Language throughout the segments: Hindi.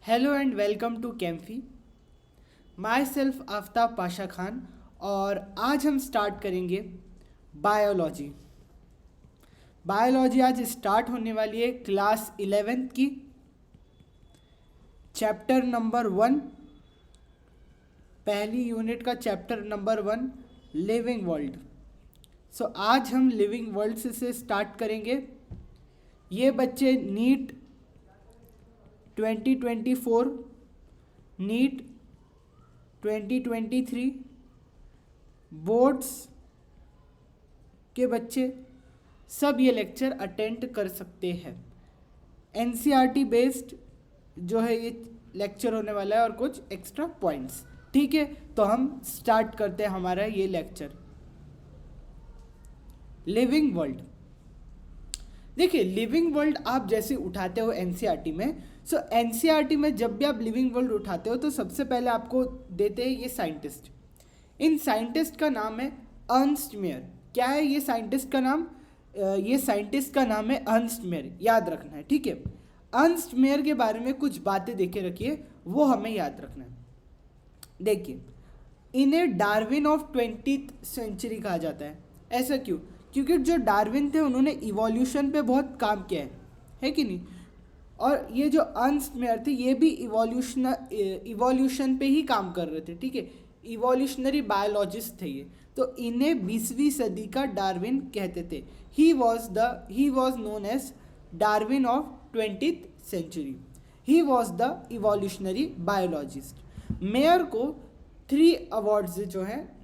Hello and welcome to Camfy. Myself Aftab Pasha Khan. और आज हम स्टार्ट करेंगे बायोलॉजी। बायोलॉजी आज स्टार्ट होने वाली है क्लास 11th की, चैप्टर नंबर 1, पहली यूनिट का चैप्टर नंबर 1, लिविंग वर्ल्ड। सो आज हम लिविंग वर्ल्ड से स्टार्ट करेंगे। ये बच्चे नीट 2024, नीट 2023 बोर्ड्स के बच्चे सब ये लेक्चर अटेंड कर सकते हैं। एनसीईआरटी बेस्ड जो है ये लेक्चर होने वाला है और कुछ एक्स्ट्रा पॉइंट्स। ठीक है, तो हम स्टार्ट करते हैं हमारा ये लेक्चर। Living world. देखिए, लिविंग वर्ल्ड आप जैसे उठाते हो एनसीईआरटी में, सो एनसीईआरटी में जब भी आप लिविंग वर्ल्ड उठाते हो तो सबसे पहले आपको देते हैं ये साइंटिस्ट। इन साइंटिस्ट का नाम है अर्नस्ट मेयर। क्या है ये साइंटिस्ट का नाम? ये साइंटिस्ट का नाम है अर्नस्ट मेयर, याद रखना है। ठीक है, अर्नस्ट मेयर के बारे में कुछ बातें देखे रखिए, वो हमें याद रखना है। देखिए, इन्हें डार्विन ऑफ 20th सेंचुरी कहा जाता है। ऐसा क्यों? क्योंकि जो डार्विन थे उन्होंने इवोल्यूशन पे बहुत काम किया है कि नहीं। और ये जो अर्नस्ट मेयर थे ये भी इवोल्यूशन पे ही काम कर रहे थे। ठीक है, इवोल्यूशनरी बायोलॉजिस्ट थे ये। तो इन्हें 20वीं सदी का डार्विन कहते थे। He was known as Darwin of 20th century. He was the evolutionary biologist. Mayr को 3 अवार्ड्स जो हैं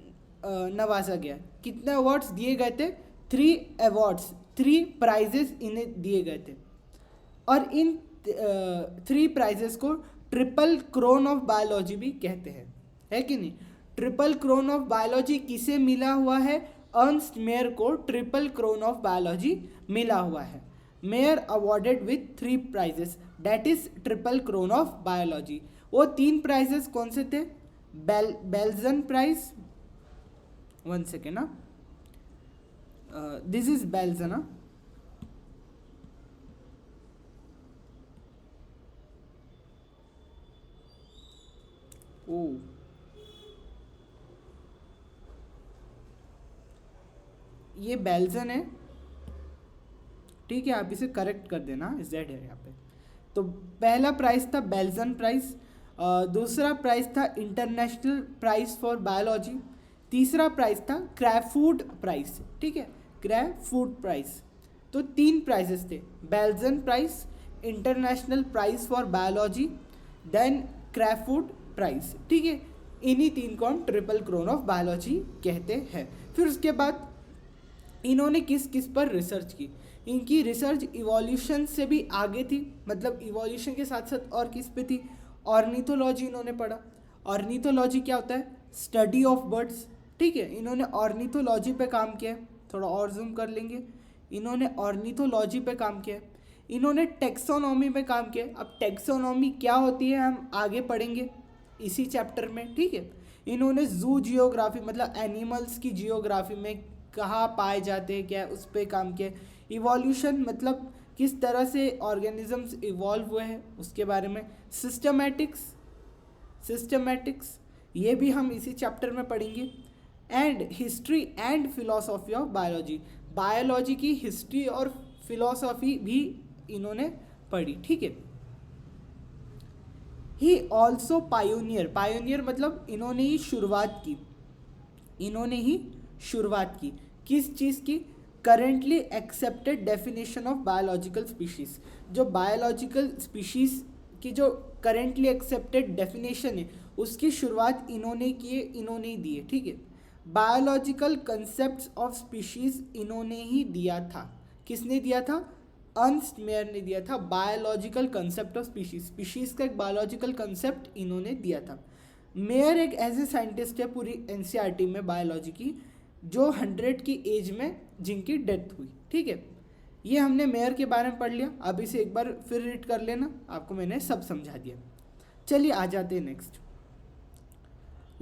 नवाजा गया। कितने अवार्ड्स दिए गए थे? 3 अवार्ड्स, 3 प्राइजेस इन्हें दिए गए थे। और इन 3 प्राइजेस को ट्रिपल क्रोन ऑफ बायोलॉजी भी कहते हैं, है कि नहीं। ट्रिपल क्रोन ऑफ बायोलॉजी किसे मिला हुआ है? अर्नस्ट मेयर को ट्रिपल क्रोन ऑफ बायोलॉजी मिला हुआ है। Mayr awarded with 3 prizes, that is triple crown of biology. वो 3 प्राइजेस कौन से थे? बेल्जन प्राइज, 1 सेकेंड ना, दिस इज बेल्जन। ओ, ये बेल्जन है। ठीक है, आप इसे करेक्ट कर देना, जेड है यहाँ पे। तो पहला प्राइज था बेल्जन प्राइज, दूसरा प्राइज था इंटरनेशनल प्राइज फॉर बायोलॉजी, तीसरा प्राइज था क्रैफूड प्राइज। ठीक है, क्रैफूड प्राइज। तो 3 प्राइजेस थे, Balzan prize, international prize for biology, then Crafoord prize. ठीक है, इन्हीं 3 को हम ट्रिपल क्रोन ऑफ बायोलॉजी कहते हैं। फिर उसके बाद इन्होंने किस किस पर रिसर्च की? इनकी रिसर्च इवोल्यूशन से भी आगे थी, मतलब इवोल्यूशन के साथ साथ और किस पे थी? ऑर्निथोलॉजी इन्होंने पढ़ा। ऑर्निथोलॉजी क्या होता है? Study of birds. ठीक है, इन्होंने ऑर्निथोलॉजी पे काम किया है। थोड़ा और जूम कर लेंगे, इन्होंने ऑर्निथोलॉजी पे काम किया है। इन्होंने टेक्सोनॉमी पे काम किया है। अब टेक्सोनॉमी क्या होती है हम आगे पढ़ेंगे इसी चैप्टर में। ठीक है, इन्होंने जू जियोग्राफी, मतलब एनिमल्स की जियोग्राफी में कहाँ पाए जाते हैं क्या, उस पर काम किया। इवोल्यूशन मतलब किस तरह से ऑर्गेनिजम्स इवॉल्व हुए हैं उसके बारे में। सिस्टमैटिक्स ये भी हम इसी चैप्टर में पढ़ेंगे। And history and philosophy of biology, biology की हिस्ट्री और फिलॉसफी भी इन्होंने पढ़ी। ठीक है, ही ऑल्सो पायोनियर मतलब इन्होंने ही शुरुआत की किस चीज़ की? Currently accepted definition of biological species. जो बायोलॉजिकल स्पीशीज़ की जो करेंटली एक्सेप्टेड डेफिनेशन है उसकी शुरुआत इन्होंने की है, इन्होंने ही दी है। ठीक है, बायोलॉजिकल कंसेप्ट ऑफ स्पीशीज़ इन्होंने ही दिया था। किसने दिया था? अर्नस्ट मेयर ने दिया था। बायोलॉजिकल कंसेप्ट ऑफ स्पीशीज़ का एक बायोलॉजिकल कंसेप्ट इन्होंने दिया था। मेयर एक ऐसे साइंटिस्ट है पूरी एनसीईआरटी में बायोलॉजी की जो 100 की एज में जिनकी डेथ हुई। ठीक है, ये हमने मेयर के बारे में पढ़ लिया। अब इसे एक बार फिर रीड कर लेना, आपको मैंने सब समझा दिया। चलिए आ जाते हैं नेक्स्ट।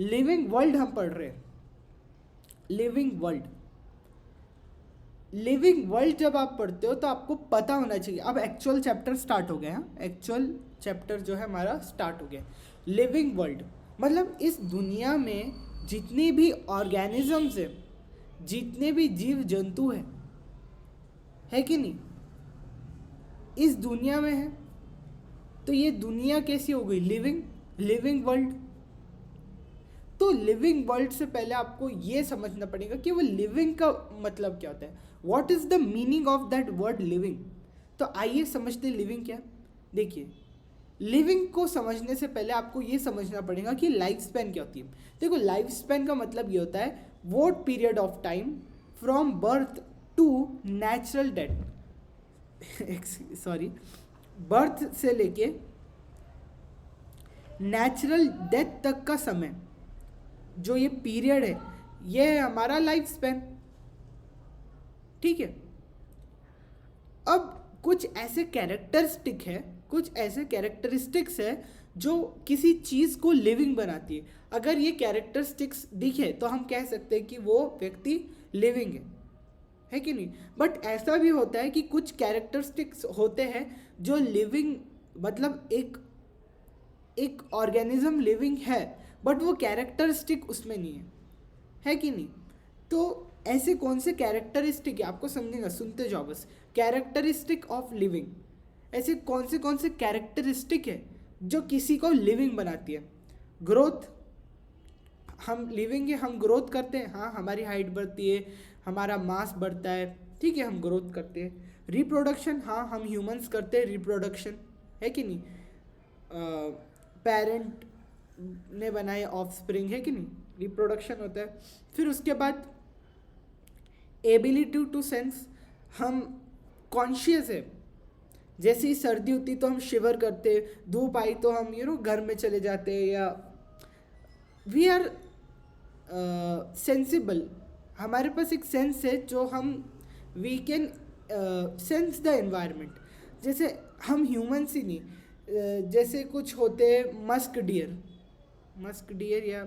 लिविंग वर्ल्ड हम पढ़ रहे हैं। लिविंग वर्ल्ड लिविंग वर्ल्ड जब आप पढ़ते हो तो आपको पता होना चाहिए। अब एक्चुअल चैप्टर स्टार्ट हो गया है, एक्चुअल चैप्टर जो है हमारा स्टार्ट हो गया। लिविंग वर्ल्ड मतलब इस दुनिया में जितनी भी ऑर्गेनिजम्स है, जितने भी जीव जंतु है कि नहीं, इस दुनिया में है। तो ये दुनिया कैसी हो गई? Living world. तो लिविंग वर्ल्ड से पहले आपको ये समझना पड़ेगा कि वो लिविंग का मतलब क्या होता है। What is the meaning of that word living? तो आइए समझते हैं लिविंग क्या। देखिए, लिविंग को समझने से पहले आपको ये समझना पड़ेगा कि लाइफ स्पैन क्या होती है। देखो, लाइफ स्पैन का मतलब ये होता है वो period of time from birth to natural death sorry, birth से लेके नेचुरल डेथ तक का समय, जो ये पीरियड है, ये है हमारा लाइफ स्पैन। ठीक है। अब कुछ ऐसे कैरेक्टरिस्टिक है, कुछ ऐसे कैरेक्टरिस्टिक्स है जो किसी चीज़ को लिविंग बनाती है। अगर ये कैरेक्टरिस्टिक्स दिखे तो हम कह सकते हैं कि वो व्यक्ति लिविंग है कि नहीं। बट ऐसा भी होता है कि कुछ कैरेक्टरिस्टिक्स होते हैं जो लिविंग मतलब एक ऑर्गेनिज्म लिविंग है, बट वो कैरेक्टरिस्टिक उसमें नहीं है कि नहीं। तो ऐसे कौन से कैरेक्टरिस्टिक है आपको समझेगा, सुनते जाओ बस। कैरेक्टरिस्टिक ऑफ लिविंग, ऐसे कौन से कैरेक्टरिस्टिक है जो किसी को लिविंग बनाती है। ग्रोथ, हम लिविंग है, हम ग्रोथ करते हैं, हाँ हमारी हाइट बढ़ती है, हमारा मास बढ़ता है, ठीक है, हम ग्रोथ करते हैं। रिप्रोडक्शन, हाँ हम ह्यूमंस करते हैं रिप्रोडक्शन, है कि नहीं। पेरेंट ने बनाए ऑफ स्प्रिंग, है कि नहीं, रिप्रोडक्शन होता है। फिर उसके बाद एबिलिटी टू सेंस, हम कॉन्शियस है। जैसे ही सर्दी होती तो हम शिवर करते, धूप आई तो हम घर में चले जाते, या वी आर सेंसिबल। हमारे पास एक सेंस है जो हम we can sense the environment. जैसे हम ह्यूमंस ही नहीं, जैसे कुछ होते मस्क डियर या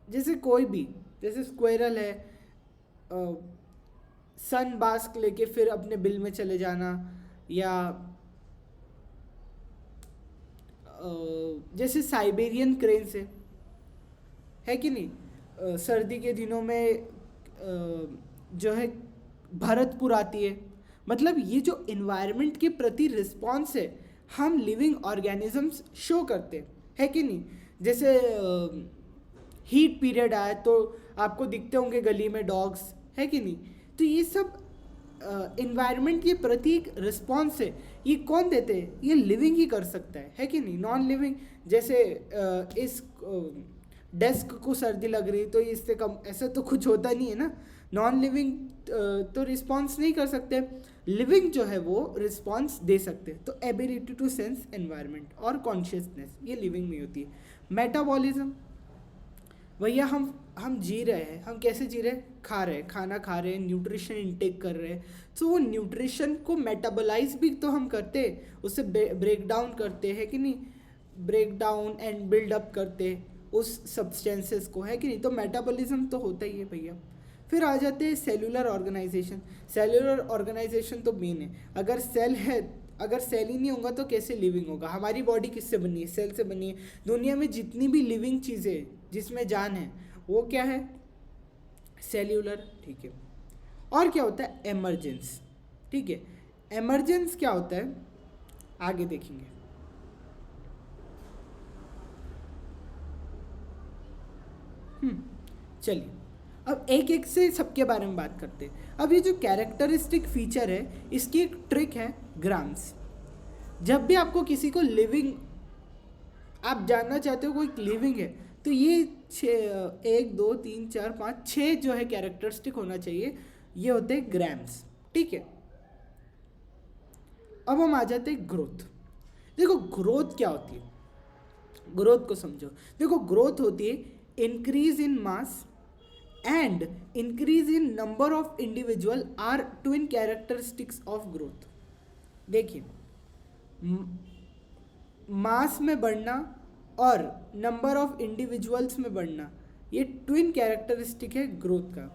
जैसे कोई भी, जैसे स्क्वेरल है, सन बास्क लेके फिर अपने बिल में चले जाना, या जैसे साइबेरियन क्रेन्स है कि नहीं। सर्दी के दिनों में जो है भरतपुर आती है। मतलब ये जो इन्वायरमेंट के प्रति रिस्पॉन्स है, हम लिविंग ऑर्गेनिजम्स शो करते हैं कि नहीं। जैसे हीट पीरियड आए तो आपको दिखते होंगे गली में डॉग्स, है कि नहीं। तो ये सब इन्वायरमेंट के प्रति एक रिस्पॉन्स है। ये कौन देते हैं? ये लिविंग ही कर सकता है कि नहीं। नॉन लिविंग, जैसे इस डेस्क को सर्दी लग रही तो इससे कम, ऐसा तो कुछ होता नहीं है ना। नॉन लिविंग तो रिस्पॉन्स नहीं कर सकते, लिविंग जो है वो रिस्पॉन्स दे सकते हैं। तो एबिलिटी टू सेंस एनवायरनमेंट और कॉन्शियसनेस, ये लिविंग में होती है। मेटाबॉलिज्म, भैया हम जी रहे हैं, हम कैसे जी रहे हैं? खाना खा रहे हैं, न्यूट्रिशन इनटेक कर रहे हैं। तो वो न्यूट्रिशन को मेटाबोलाइज भी तो हम करते हैं, उससे ब्रेक डाउन करते हैं कि नहीं, ब्रेक डाउन एंड बिल्डअप करते उस सब्सटेंसेस को, है कि नहीं। तो मेटाबॉलिज्म तो होता ही है भैया। फिर आ जाते हैं सेलुलर ऑर्गेनाइजेशन। सेलुलर ऑर्गेनाइजेशन तो मेन है। अगर सेल है, अगर सेल ही नहीं होगा तो कैसे लिविंग होगा। हमारी बॉडी किससे बनी है? सेल से बनी है। दुनिया में जितनी भी लिविंग चीज़ें जिसमें जान है वो क्या है? सेल्यूलर, ठीक है। और क्या होता है? एमरजेंस, ठीक है। एमरजेंस क्या होता है आगे देखेंगे। चलिए अब एक एक से सबके बारे में बात करते हैं। अब ये जो कैरेक्टरिस्टिक फीचर है, इसकी एक ट्रिक है ग्राम्स। जब भी आपको किसी को लिविंग, आप जानना चाहते हो कोई लिविंग है, तो ये 1 2 3 4 5 6 जो है कैरेक्टरिस्टिक होना चाहिए, ये होते हैं ग्राम्स, ठीक है। अब हम आ जाते हैं ग्रोथ। देखो ग्रोथ क्या होती है, ग्रोथ को समझो। देखो ग्रोथ होती है increase in mass and increase in number of individual are twin characteristics of growth. देखिए, मास में बढ़ना और नंबर ऑफ इंडिविजुअल्स में बढ़ना, ये ट्विन कैरेक्टरिस्टिक है ग्रोथ का।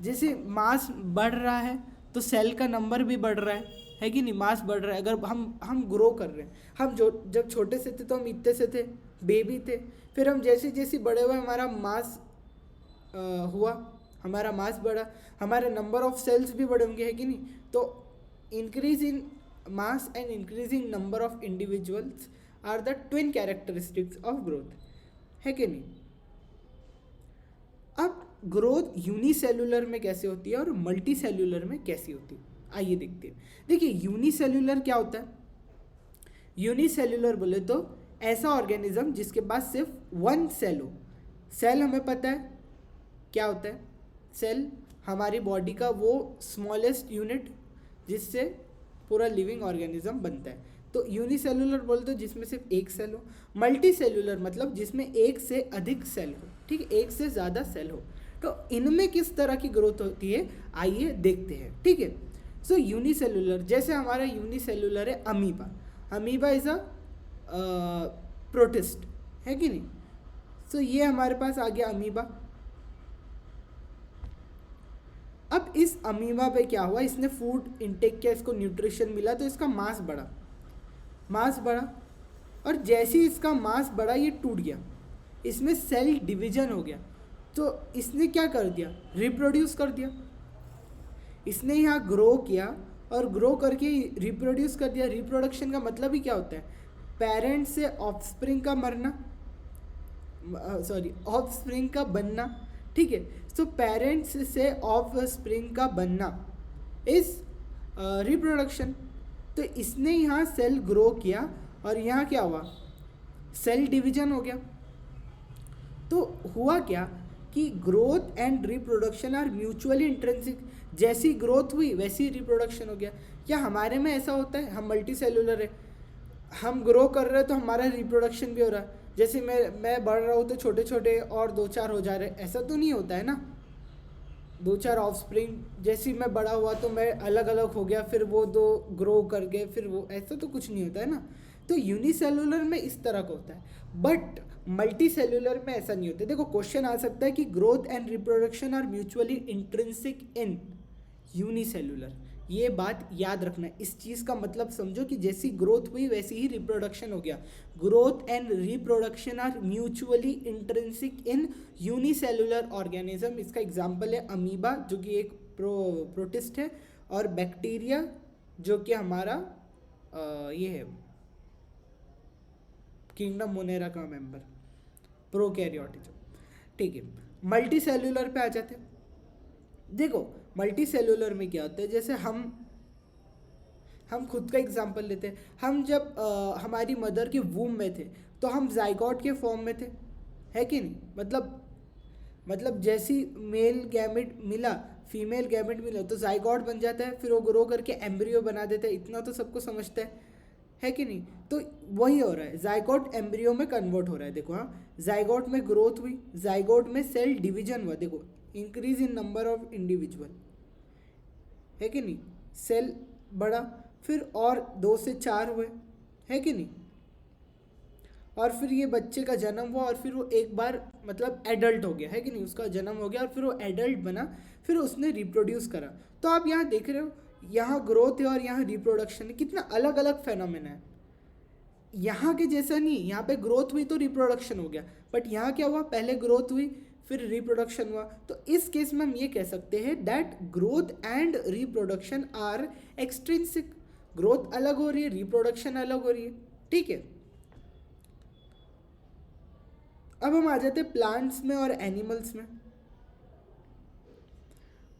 जैसे मास बढ़ रहा है तो सेल का नंबर भी बढ़ रहा है कि नहीं, मास बढ़ रहा है। अगर हम ग्रो कर रहे हैं, हम जो जब छोटे से थे तो हम इतने से थे, बेबी थे, फिर हम जैसे जैसे बड़े हुए हमारा मास हुआ, हमारा मास बढ़ा, हमारे नंबर ऑफ सेल्स भी बढ़े होंगे, है कि नहीं। तो increase in mass and increasing number of individuals are the twin characteristics of growth, है कि नहीं। अब ग्रोथ यूनिसेल्युलर में कैसे होती है और मल्टी सेल्युलर में कैसी होती है, आइए देखते हैं। देखिए यूनिसेल्युलर क्या होता है। यूनिसेल्युलर बोले तो ऐसा ऑर्गेनिज्म जिसके पास सिर्फ वन सेल हो। सेल हमें पता है क्या होता है। सेल हमारी बॉडी का वो स्मॉलेस्ट यूनिट जिससे पूरा लिविंग ऑर्गेनिज्म बनता है। तो यूनिसेल्युलर बोल दो जिसमें सिर्फ एक सेल हो। मल्टी सेल्युलर मतलब जिसमें एक से अधिक सेल हो, ठीक है, एक से ज़्यादा सेल हो। तो इनमें किस तरह की ग्रोथ होती है आइए देखते हैं, ठीक है। सो यूनिसेल्युलर, जैसे हमारा यूनिसेल्युलर है amoeba. Amoeba is a protist, है कि नहीं। सो ये हमारे पास आ गया अमीबा। अब इस अमीबा पे क्या हुआ, इसने फूड इनटेक किया, इसको न्यूट्रिशन मिला तो इसका मास बढ़ा, मास बढ़ा, और जैसे ही इसका मास बढ़ा ये टूट गया, इसमें सेल डिवीजन हो गया। तो इसने क्या कर दिया, रिप्रोड्यूस कर दिया। इसने यहाँ ग्रो किया और ग्रो करके रिप्रोड्यूस कर दिया। रिप्रोडक्शन का मतलब ही क्या होता है, पेरेंट से ऑफस्प्रिंग का मरना, सॉरी ऑफस्प्रिंग का बनना, ठीक है। सो पेरेंट्स से ऑफस्प्रिंग का बनना इज रिप्रोडक्शन। तो इसने यहाँ सेल ग्रो किया और यहाँ क्या हुआ, सेल डिवीजन हो गया। तो हुआ क्या कि growth and reproduction are mutually intrinsic. जैसी ग्रोथ हुई वैसी रिप्रोडक्शन हो गया। क्या हमारे में ऐसा होता है, हम मल्टी सेलुलर है, हम ग्रो कर रहे हैं तो हमारा रिप्रोडक्शन भी हो रहा है। जैसे मैं बढ़ रहा हूँ तो छोटे छोटे और दो चार हो जा रहे, ऐसा तो नहीं होता है ना। दो चार ऑफस्प्रिंग, जैसे मैं बड़ा हुआ तो मैं अलग अलग हो गया, फिर वो दो ग्रो कर गए, फिर वो, ऐसा तो कुछ नहीं होता है ना। तो यूनिसेलुलर में इस तरह का होता है, बट मल्टी सेलुलर में ऐसा नहीं होता। देखो क्वेश्चन आ सकता है कि growth and reproduction are mutually intrinsic in unicellular. ये बात याद रखना है, इस चीज़ का मतलब समझो कि जैसी ग्रोथ हुई वैसी ही रिप्रोडक्शन हो गया। Growth and reproduction are mutually intrinsic in unicellular organism. इसका एग्जांपल है अमीबा जो कि एक प्रोटिस्ट है, और बैक्टीरिया जो कि हमारा ये है किंगडम मोनेरा का मेंबर, प्रोकैरियोटिज्म, ठीक है। मल्टी सेलुलर पे आ जाते हैं। देखो मल्टी सेलुलर में क्या होता है, जैसे हम खुद का एग्जांपल लेते हैं। हम जब हमारी मदर के वूम में थे तो हम जाइगोट के फॉर्म में थे, है कि नहीं। मतलब जैसी मेल गैमेट मिला, फीमेल गैमेट मिला तो जाइगोट बन जाता है, फिर वो ग्रो करके एम्ब्रियो बना देता है। इतना तो सबको समझता है कि नहीं। तो वही हो रहा है, जाइगोट एम्ब्रियो में कन्वर्ट हो रहा है। देखो हाँ, जाइगोट में ग्रोथ हुई, जाइगोट में सेल डिवीजन हुआ, देखो increase in number of individual, है कि नहीं। सेल बढ़ा, फिर और 2 से 4 हुए, है कि नहीं। और फिर ये बच्चे का जन्म हुआ और फिर वो एक बार मतलब एडल्ट हो गया, है कि नहीं। उसका जन्म हो गया और फिर वो एडल्ट बना, फिर उसने रिप्रोड्यूस करा। तो आप यहाँ देख रहे हो, यहाँ ग्रोथ है और यहाँ रिप्रोडक्शन है, कितना अलग अलग फेनोमेना है। यहाँ के जैसा नहीं, यहाँ पे ग्रोथ हुई तो रिप्रोडक्शन हो गया, बट यहाँ क्या हुआ, पहले ग्रोथ हुई फिर रिप्रोडक्शन हुआ। तो इस केस में हम ये कह सकते हैं that growth and reproduction are extrinsic. Growth अलग हो रही है, रिप्रोडक्शन अलग हो रही है, ठीक है। अब हम आ जाते हैं प्लांट्स में और एनिमल्स में।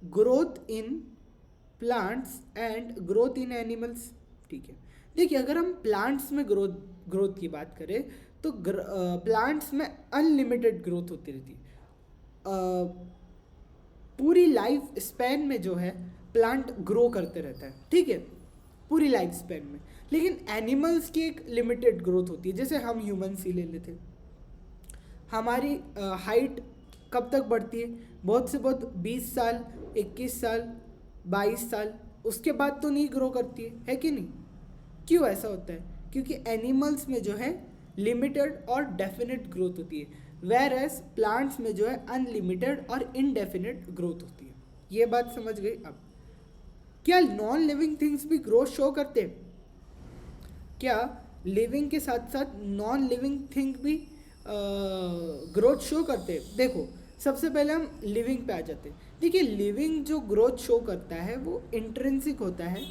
Growth in plants and growth in animals, ठीक है। देखिए अगर हम प्लांट्स में ग्रोथ की बात करें तो प्लांट्स में अनलिमिटेड ग्रोथ होती रहती है। पूरी लाइफ स्पैन में जो है प्लांट ग्रो करते रहता है, ठीक है, पूरी लाइफ स्पैन में। लेकिन एनिमल्स की एक लिमिटेड ग्रोथ होती है। जैसे हम ह्यूमन्स ही ले लेते हैं, हमारी हाइट कब तक बढ़ती है, बहुत से बहुत 20 साल, 21 साल, 22 साल, उसके बाद तो नहीं ग्रो करती है कि नहीं। क्यों ऐसा होता है, क्योंकि एनिमल्स में जो है लिमिटेड और डेफिनेट ग्रोथ होती है, वेयर एज प्लांट्स में जो है अनलिमिटेड और इनडेफिनेट ग्रोथ होती है। ये बात समझ गई। अब क्या नॉन लिविंग थिंग्स भी ग्रोथ शो करते हैं? क्या लिविंग के साथ साथ नॉन लिविंग थिंग भी ग्रोथ शो करते हैं? देखो, सबसे पहले हम लिविंग पे आ जाते हैं। देखिए, लिविंग जो ग्रोथ शो करता है वो इंट्रिंसिक होता है,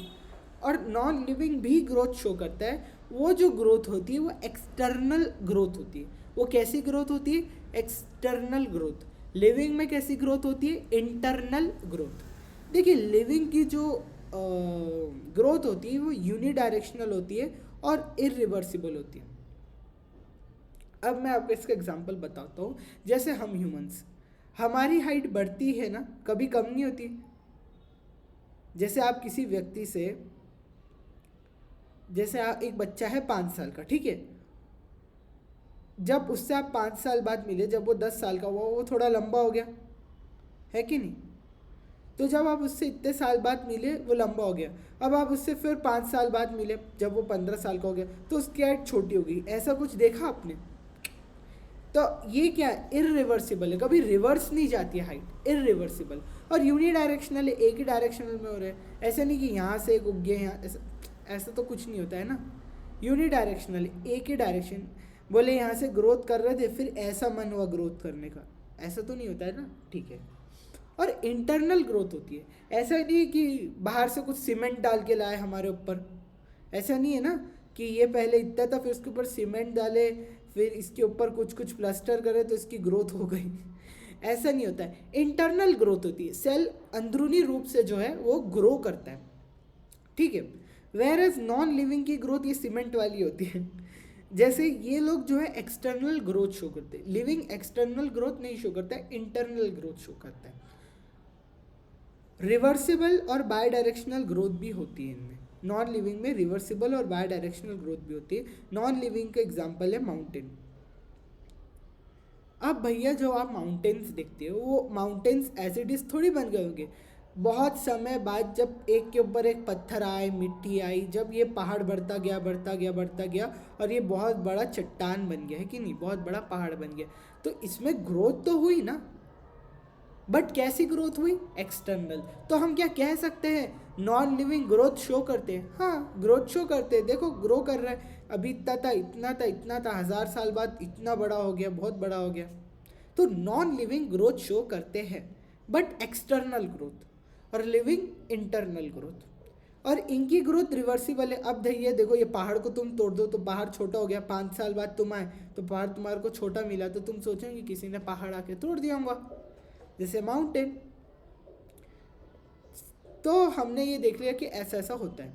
और नॉन लिविंग भी ग्रोथ शो करता है। वो जो ग्रोथ होती है वो एक्सटर्नल ग्रोथ होती है। वो कैसी ग्रोथ होती है? External growth. लिविंग में कैसी ग्रोथ होती है? Internal growth. देखिए, लिविंग की जो ग्रोथ होती है वो यूनिडायरेक्शनल होती है और इरिवर्सिबल होती है। अब मैं आपको इसका एग्जांपल बताता हूँ। जैसे हम ह्यूमंस, हमारी हाइट बढ़ती है ना, कभी कम नहीं होती। जैसे आप किसी व्यक्ति से, जैसे आप, एक बच्चा है 5 साल का, ठीक है, जब उससे आप 5 साल बाद मिले, जब वो 10 साल का हुआ, वो थोड़ा लंबा हो गया, है कि नहीं? तो जब आप उससे इतने साल बाद मिले, वो लंबा हो गया। अब आप उससे फिर 5 साल बाद मिले, जब वो 15 साल का हो गया, तो उसकी हाइट छोटी हो गई। ऐसा कुछ देखा आपने? तो ये क्या है? इरिवर्सिबल है, कभी रिवर्स नहीं जाती है हाइट, इरिवर्सिबल। और यूनिडायरेक्शनल है, एक ही डायरेक्शनल में हो रहा है। ऐसा नहीं कि यहाँ से एक उग गया, यहाँ ऐसा तो कुछ नहीं होता है ना। यूनिडायरेक्शनल, एक ही डायरेक्शन। बोले यहाँ से ग्रोथ कर रहे थे, फिर ऐसा मन हुआ ग्रोथ करने का, ऐसा तो नहीं होता है ना, ठीक है। और इंटरनल ग्रोथ होती है। ऐसा नहीं है कि बाहर से कुछ सीमेंट डाल के लाए हमारे ऊपर, ऐसा नहीं है ना कि ये पहले इतना था, फिर उसके ऊपर सीमेंट डाले, फिर इसके ऊपर कुछ कुछ प्लास्टर करे तो इसकी ग्रोथ हो गई। ऐसा नहीं होता है। इंटरनल ग्रोथ होती है, सेल अंदरूनी रूप से जो है वो ग्रो करता है, ठीक है। वेयर एज नॉन लिविंग की ग्रोथ ये सीमेंट वाली होती है। जैसे ये लोग जो है एक्सटर्नल ग्रोथ शो करते हैं। लिविंग एक्सटर्नल ग्रोथ नहीं शो करता है, इंटरनल ग्रोथ शो करता है। रिवर्सिबल और बाय डायरेक्शनल ग्रोथ भी होती है इनमें। नॉन लिविंग में रिवर्सिबल और बाय डायरेक्शनल ग्रोथ भी होती है। नॉन लिविंग का एग्जांपल है माउंटेन। अब भैया, जो आप माउंटेन्स देखते हो, वो माउंटेन्स एज इट इज थोड़ी बन गए होंगे। बहुत समय बाद जब एक के ऊपर एक पत्थर आए, मिट्टी आई, जब ये पहाड़ बढ़ता गया बढ़ता गया बढ़ता गया, और ये बहुत बड़ा चट्टान बन गया, है कि नहीं? बहुत बड़ा पहाड़ बन गया। तो इसमें ग्रोथ तो हुई ना, बट कैसी ग्रोथ हुई? एक्सटर्नल। तो हम क्या कह सकते हैं? नॉन लिविंग ग्रोथ शो करते हैं। हाँ, ग्रोथ शो करते हैं। देखो, ग्रो कर रहा है, अभी इतना था, इतना था, इतना था, 1000 साल बाद इतना बड़ा हो गया, बहुत बड़ा हो गया। तो नॉन लिविंग ग्रोथ शो करते हैं, बट एक्सटर्नल ग्रोथ, और लिविंग इंटरनल ग्रोथ। और इनकी ग्रोथ रिवर्सिबल है। अब ये देखो, ये पहाड़ को तुम तोड़ दो तो पहाड़ छोटा हो गया। 5 साल बाद तुम आए तो पहाड़ तुम्हारे को छोटा मिला, तो तुम सोचोगे किसी ने पहाड़ आके तोड़ दिया होगा, जैसे माउंटेन। तो हमने ये देख लिया कि ऐसा ऐसा होता है।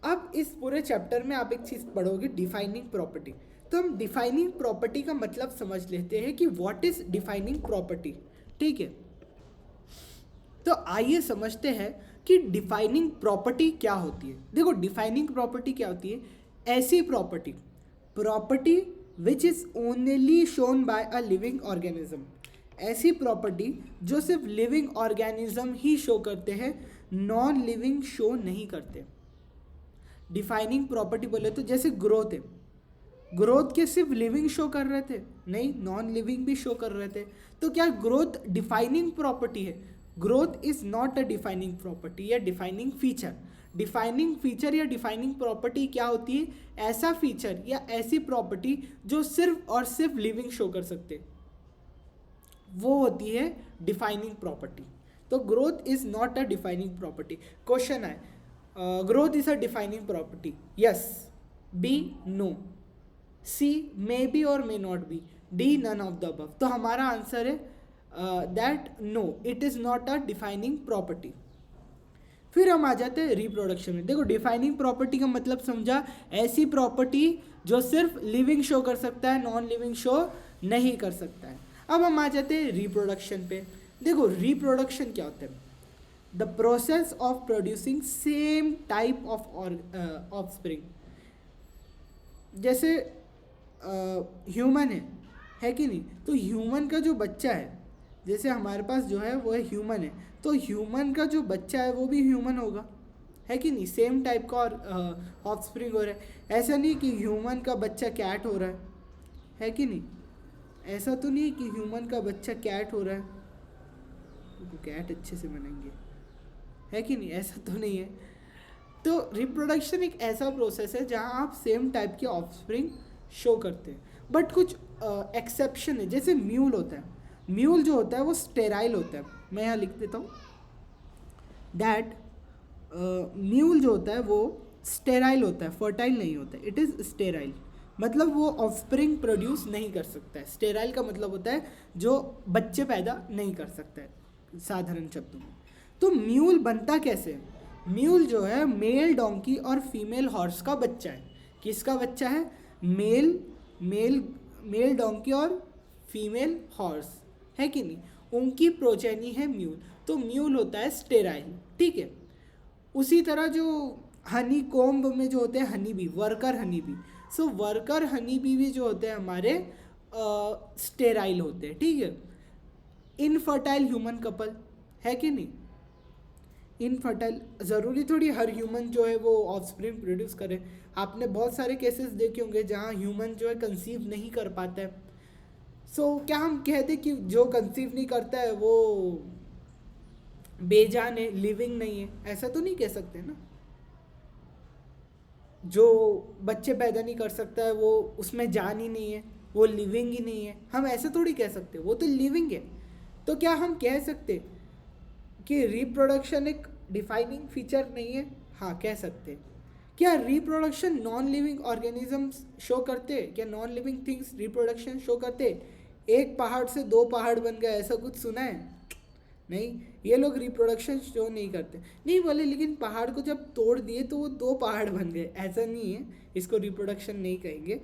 अब इस पूरे चैप्टर में आप एक चीज़ पढ़ोगे, डिफाइनिंग प्रॉपर्टी। तो हम डिफाइनिंग प्रॉपर्टी का मतलब समझ लेते हैं कि व्हाट इज डिफाइनिंग प्रॉपर्टी, ठीक है। तो आइए समझते हैं कि डिफाइनिंग प्रॉपर्टी क्या होती है। देखो, डिफाइनिंग प्रॉपर्टी क्या होती है? ऐसी property, property which is only shown by a living organism. ऐसी प्रॉपर्टी जो सिर्फ लिविंग ऑर्गेनिज्म ही शो करते हैं, नॉन लिविंग शो नहीं करते। डिफाइनिंग प्रॉपर्टी बोले तो जैसे ग्रोथ है, ग्रोथ के सिर्फ लिविंग शो कर रहे थे? नहीं, नॉन लिविंग भी शो कर रहे थे। तो क्या ग्रोथ डिफाइनिंग प्रॉपर्टी है? Growth is not a defining property या डिफाइनिंग फीचर। डिफाइनिंग फीचर या डिफाइनिंग प्रॉपर्टी क्या होती है? ऐसा फीचर या ऐसी प्रॉपर्टी जो सिर्फ और सिर्फ लिविंग शो कर सकते, वो होती है डिफाइनिंग प्रॉपर्टी। तो growth is not a defining property. Question है, growth is a defining property? Yes, B no, C may be और may not be, D none of the above. तो हमारा आंसर है that no, it is not a defining property. फिर हम आ जाते हैं रिप्रोडक्शन में। देखो, डिफाइनिंग प्रॉपर्टी का मतलब समझा, ऐसी प्रॉपर्टी जो सिर्फ लिविंग शो कर सकता है, नॉन लिविंग शो नहीं कर सकता है। अब हम आ जाते हैं रिप्रोडक्शन पे। देखो, रिप्रोडक्शन क्या होता है? The process of producing same type of offspring. जैसे ह्यूमन है कि नहीं? तो ह्यूमन का जो बच्चा है, जैसे हमारे पास जो है वो है ह्यूमन है, तो ह्यूमन का जो बच्चा है वो भी ह्यूमन होगा, है कि नहीं? सेम टाइप का और ऑफस्प्रिंग हो रहा है। ऐसा नहीं कि ह्यूमन का बच्चा कैट हो रहा है कि नहीं? ऐसा तो नहीं कि ह्यूमन का बच्चा कैट हो रहा है, रुको कैट अच्छे से बनाएंगे, है कि नहीं? ऐसा तो नहीं है। तो रिप्रोडक्शन एक ऐसा प्रोसेस है जहाँ आप सेम टाइप के ऑफस्प्रिंग शो करते हैं, बट कुछ एक्सेप्शन है। जैसे म्यूल होता है, म्यूल जो होता है वो स्टेराइल होता है। मैं यहाँ लिख देता हूँ दैट म्यूल जो होता है वो स्टेराइल होता है, फर्टाइल नहीं होता है, इट इज़ स्टेराइल। मतलब वो ऑफस्प्रिंग प्रोड्यूस नहीं कर सकता है। स्टेराइल का मतलब होता है जो बच्चे पैदा नहीं कर सकता है साधारण शब्दों में। तो म्यूल बनता कैसे है? म्यूल जो है मेल डोंकी और फीमेल हॉर्स का बच्चा है। किसका बच्चा है? मेल मेल मेल डोंकी और फीमेल हॉर्स, है कि नहीं? उनकी प्रोजेनी है म्यूल। तो म्यूल होता है स्टेराइल, ठीक है। उसी तरह जो हनी कोम्ब में जो होते हैं honey bee, worker honey bee, so worker honey bee भी जो होते हैं हमारे स्टेराइल होते हैं, ठीक है। इनफर्टाइल ह्यूमन कपल, है कि नहीं? इनफर्टाइल ज़रूरी थोड़ी हर ह्यूमन जो है वो ऑफस्प्रिंग प्रोड्यूस करे। आपने बहुत सारे केसेस देखे होंगे जहाँ ह्यूमन जो है कंसीव नहीं कर पाता है। सो क्या हम कहते कि जो कंसीव नहीं करता है वो बेजान है, लिविंग नहीं है? ऐसा तो नहीं कह सकते ना। जो बच्चे पैदा नहीं कर सकता है वो उसमें जान ही नहीं है, वो लिविंग ही नहीं है। हम ऐसे थोड़ी कह सकते, वो तो लिविंग है। तो क्या हम कह सकते कि रिप्रोडक्शन एक डिफाइनिंग फीचर नहीं है? हाँ, कह सकते। क्या reproduction non living organisms show करते? क्या non living things reproduction show करते? एक पहाड़ से दो पहाड़ बन गए, ऐसा कुछ सुना है? नहीं, ये लोग रिप्रोडक्शन शो नहीं करते। नहीं बोले, लेकिन पहाड़ को जब तोड़ दिए तो वो दो पहाड़ बन गए, ऐसा नहीं है। इसको रिप्रोडक्शन नहीं कहेंगे।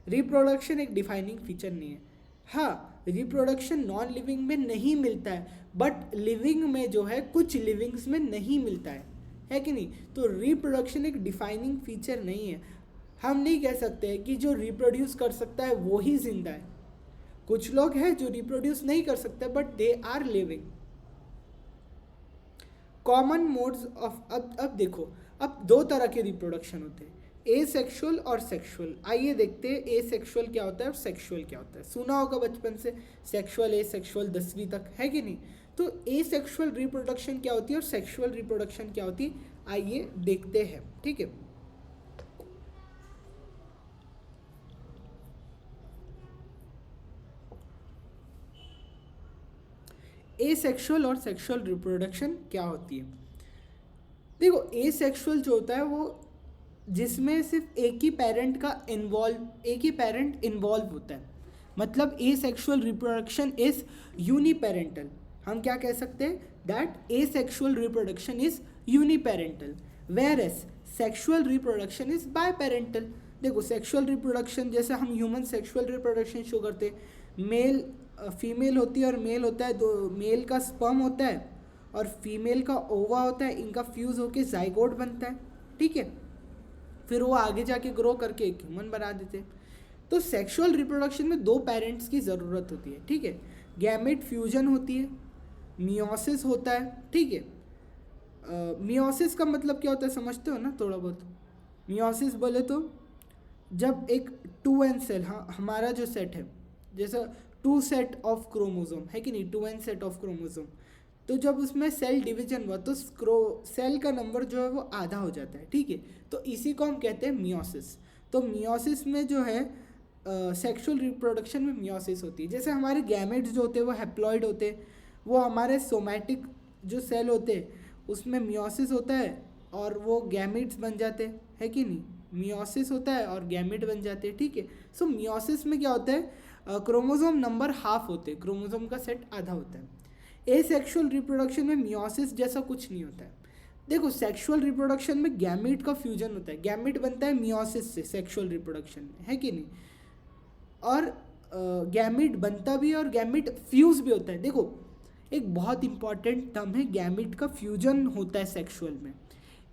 रिप्रोडक्शन एक डिफाइनिंग फीचर नहीं है। हाँ, रिप्रोडक्शन नॉन लिविंग में नहीं मिलता है, बट लिविंग में जो है कुछ लिविंग्स में नहीं मिलता है कि नहीं? तो रिप्रोडक्शन एक डिफाइनिंग फीचर नहीं है। हम नहीं कह सकते कि जो रिप्रोड्यूस कर सकता है वो ही जिंदा है। कुछ लोग हैं जो रिप्रोड्यूस नहीं कर सकते but they are living. Common modes of, अब देखो, अब दो तरह के रिप्रोडक्शन होते हैं, एसेक्सुअल और सेक्सुअल। आइए देखते हैं एसेक्सुअल क्या होता है और सेक्सुअल क्या होता है। सुना होगा बचपन से सेक्सुअल एसेक्सुअल 10वीं तक, है कि नहीं? तो एसेक्सुअल रिप्रोडक्शन क्या होती है और सेक्सुअल रिप्रोडक्शन क्या होती है, आइए देखते हैं, ठीक है। एसेक्सुअल और सेक्सुअल रिप्रोडक्शन क्या होती है? देखो, एसेक्सुअल जो होता है वो जिसमें सिर्फ एक ही पेरेंट इन्वॉल्व होता है। मतलब एसेक्सुअल रिप्रोडक्शन इज यूनिपेरेंटल। हम क्या कह सकते हैं? That asexual reproduction is uniparental, whereas sexual reproduction is biparental. देखो, सेक्सुअल रिप्रोडक्शन जैसे हम ह्यूमन सेक्सुअल रिप्रोडक्शन शो करते हैं, मेल फीमेल होती है और मेल होता है, दो मेल का स्पर्म होता है और फीमेल का ओवा होता है, इनका फ्यूज़ होकर जाइगोट बनता है, ठीक है। फिर वो आगे जाके ग्रो करके एक ह्यूमन बना देते हैं। तो सेक्सुअल रिप्रोडक्शन में दो पेरेंट्स की ज़रूरत होती है, ठीक है। गैमेट फ्यूजन होती है, मियोसिस होता है, ठीक है। मियोसिस का मतलब क्या होता है समझते हो ना थोड़ा बहुत? मियोसिस बोले तो जब एक 2n सेल, हाँ हमारा जो सेट है, जैसा 2 सेट ऑफ क्रोमोसोम है कि नहीं, 2n सेट ऑफ क्रोमोसोम, तो जब उसमें सेल डिवीजन हुआ तो सेल का नंबर जो है वो आधा हो जाता है, ठीक है। तो इसी को हम कहते हैं मियोसिस। तो मियोसिस में जो है सेक्सुअल रिप्रोडक्शन में मियोसिस होती है। जैसे हमारे गैमेट्स जो होते हैं वो हैप्लॉइड होते हैं, वो हमारे सोमैटिक जो सेल होते हैं उसमें मियोसिस होता है और वो गैमेट्स बन जाते हैं, है कि नहीं? मियोसिस होता है और गैमेट बन जाते हैं, ठीक है। सो मियोसिस में क्या होता है, क्रोमोसोम नंबर हाफ होते हैं, क्रोमोसोम का सेट आधा होता है। एसेक्सुअल रिप्रोडक्शन में मियोसिस जैसा कुछ नहीं होता है। देखो, सेक्सुअल रिप्रोडक्शन में गैमेट का फ्यूजन होता है, गैमेट बनता है मियोसिस से सेक्सुअल रिप्रोडक्शन में, है कि नहीं? और गैमेट बनता भी है और गैमेट फ्यूज भी होता है। देखो, एक बहुत इंपॉर्टेंट टर्म है, गैमेट का फ्यूजन होता है सेक्सुअल में,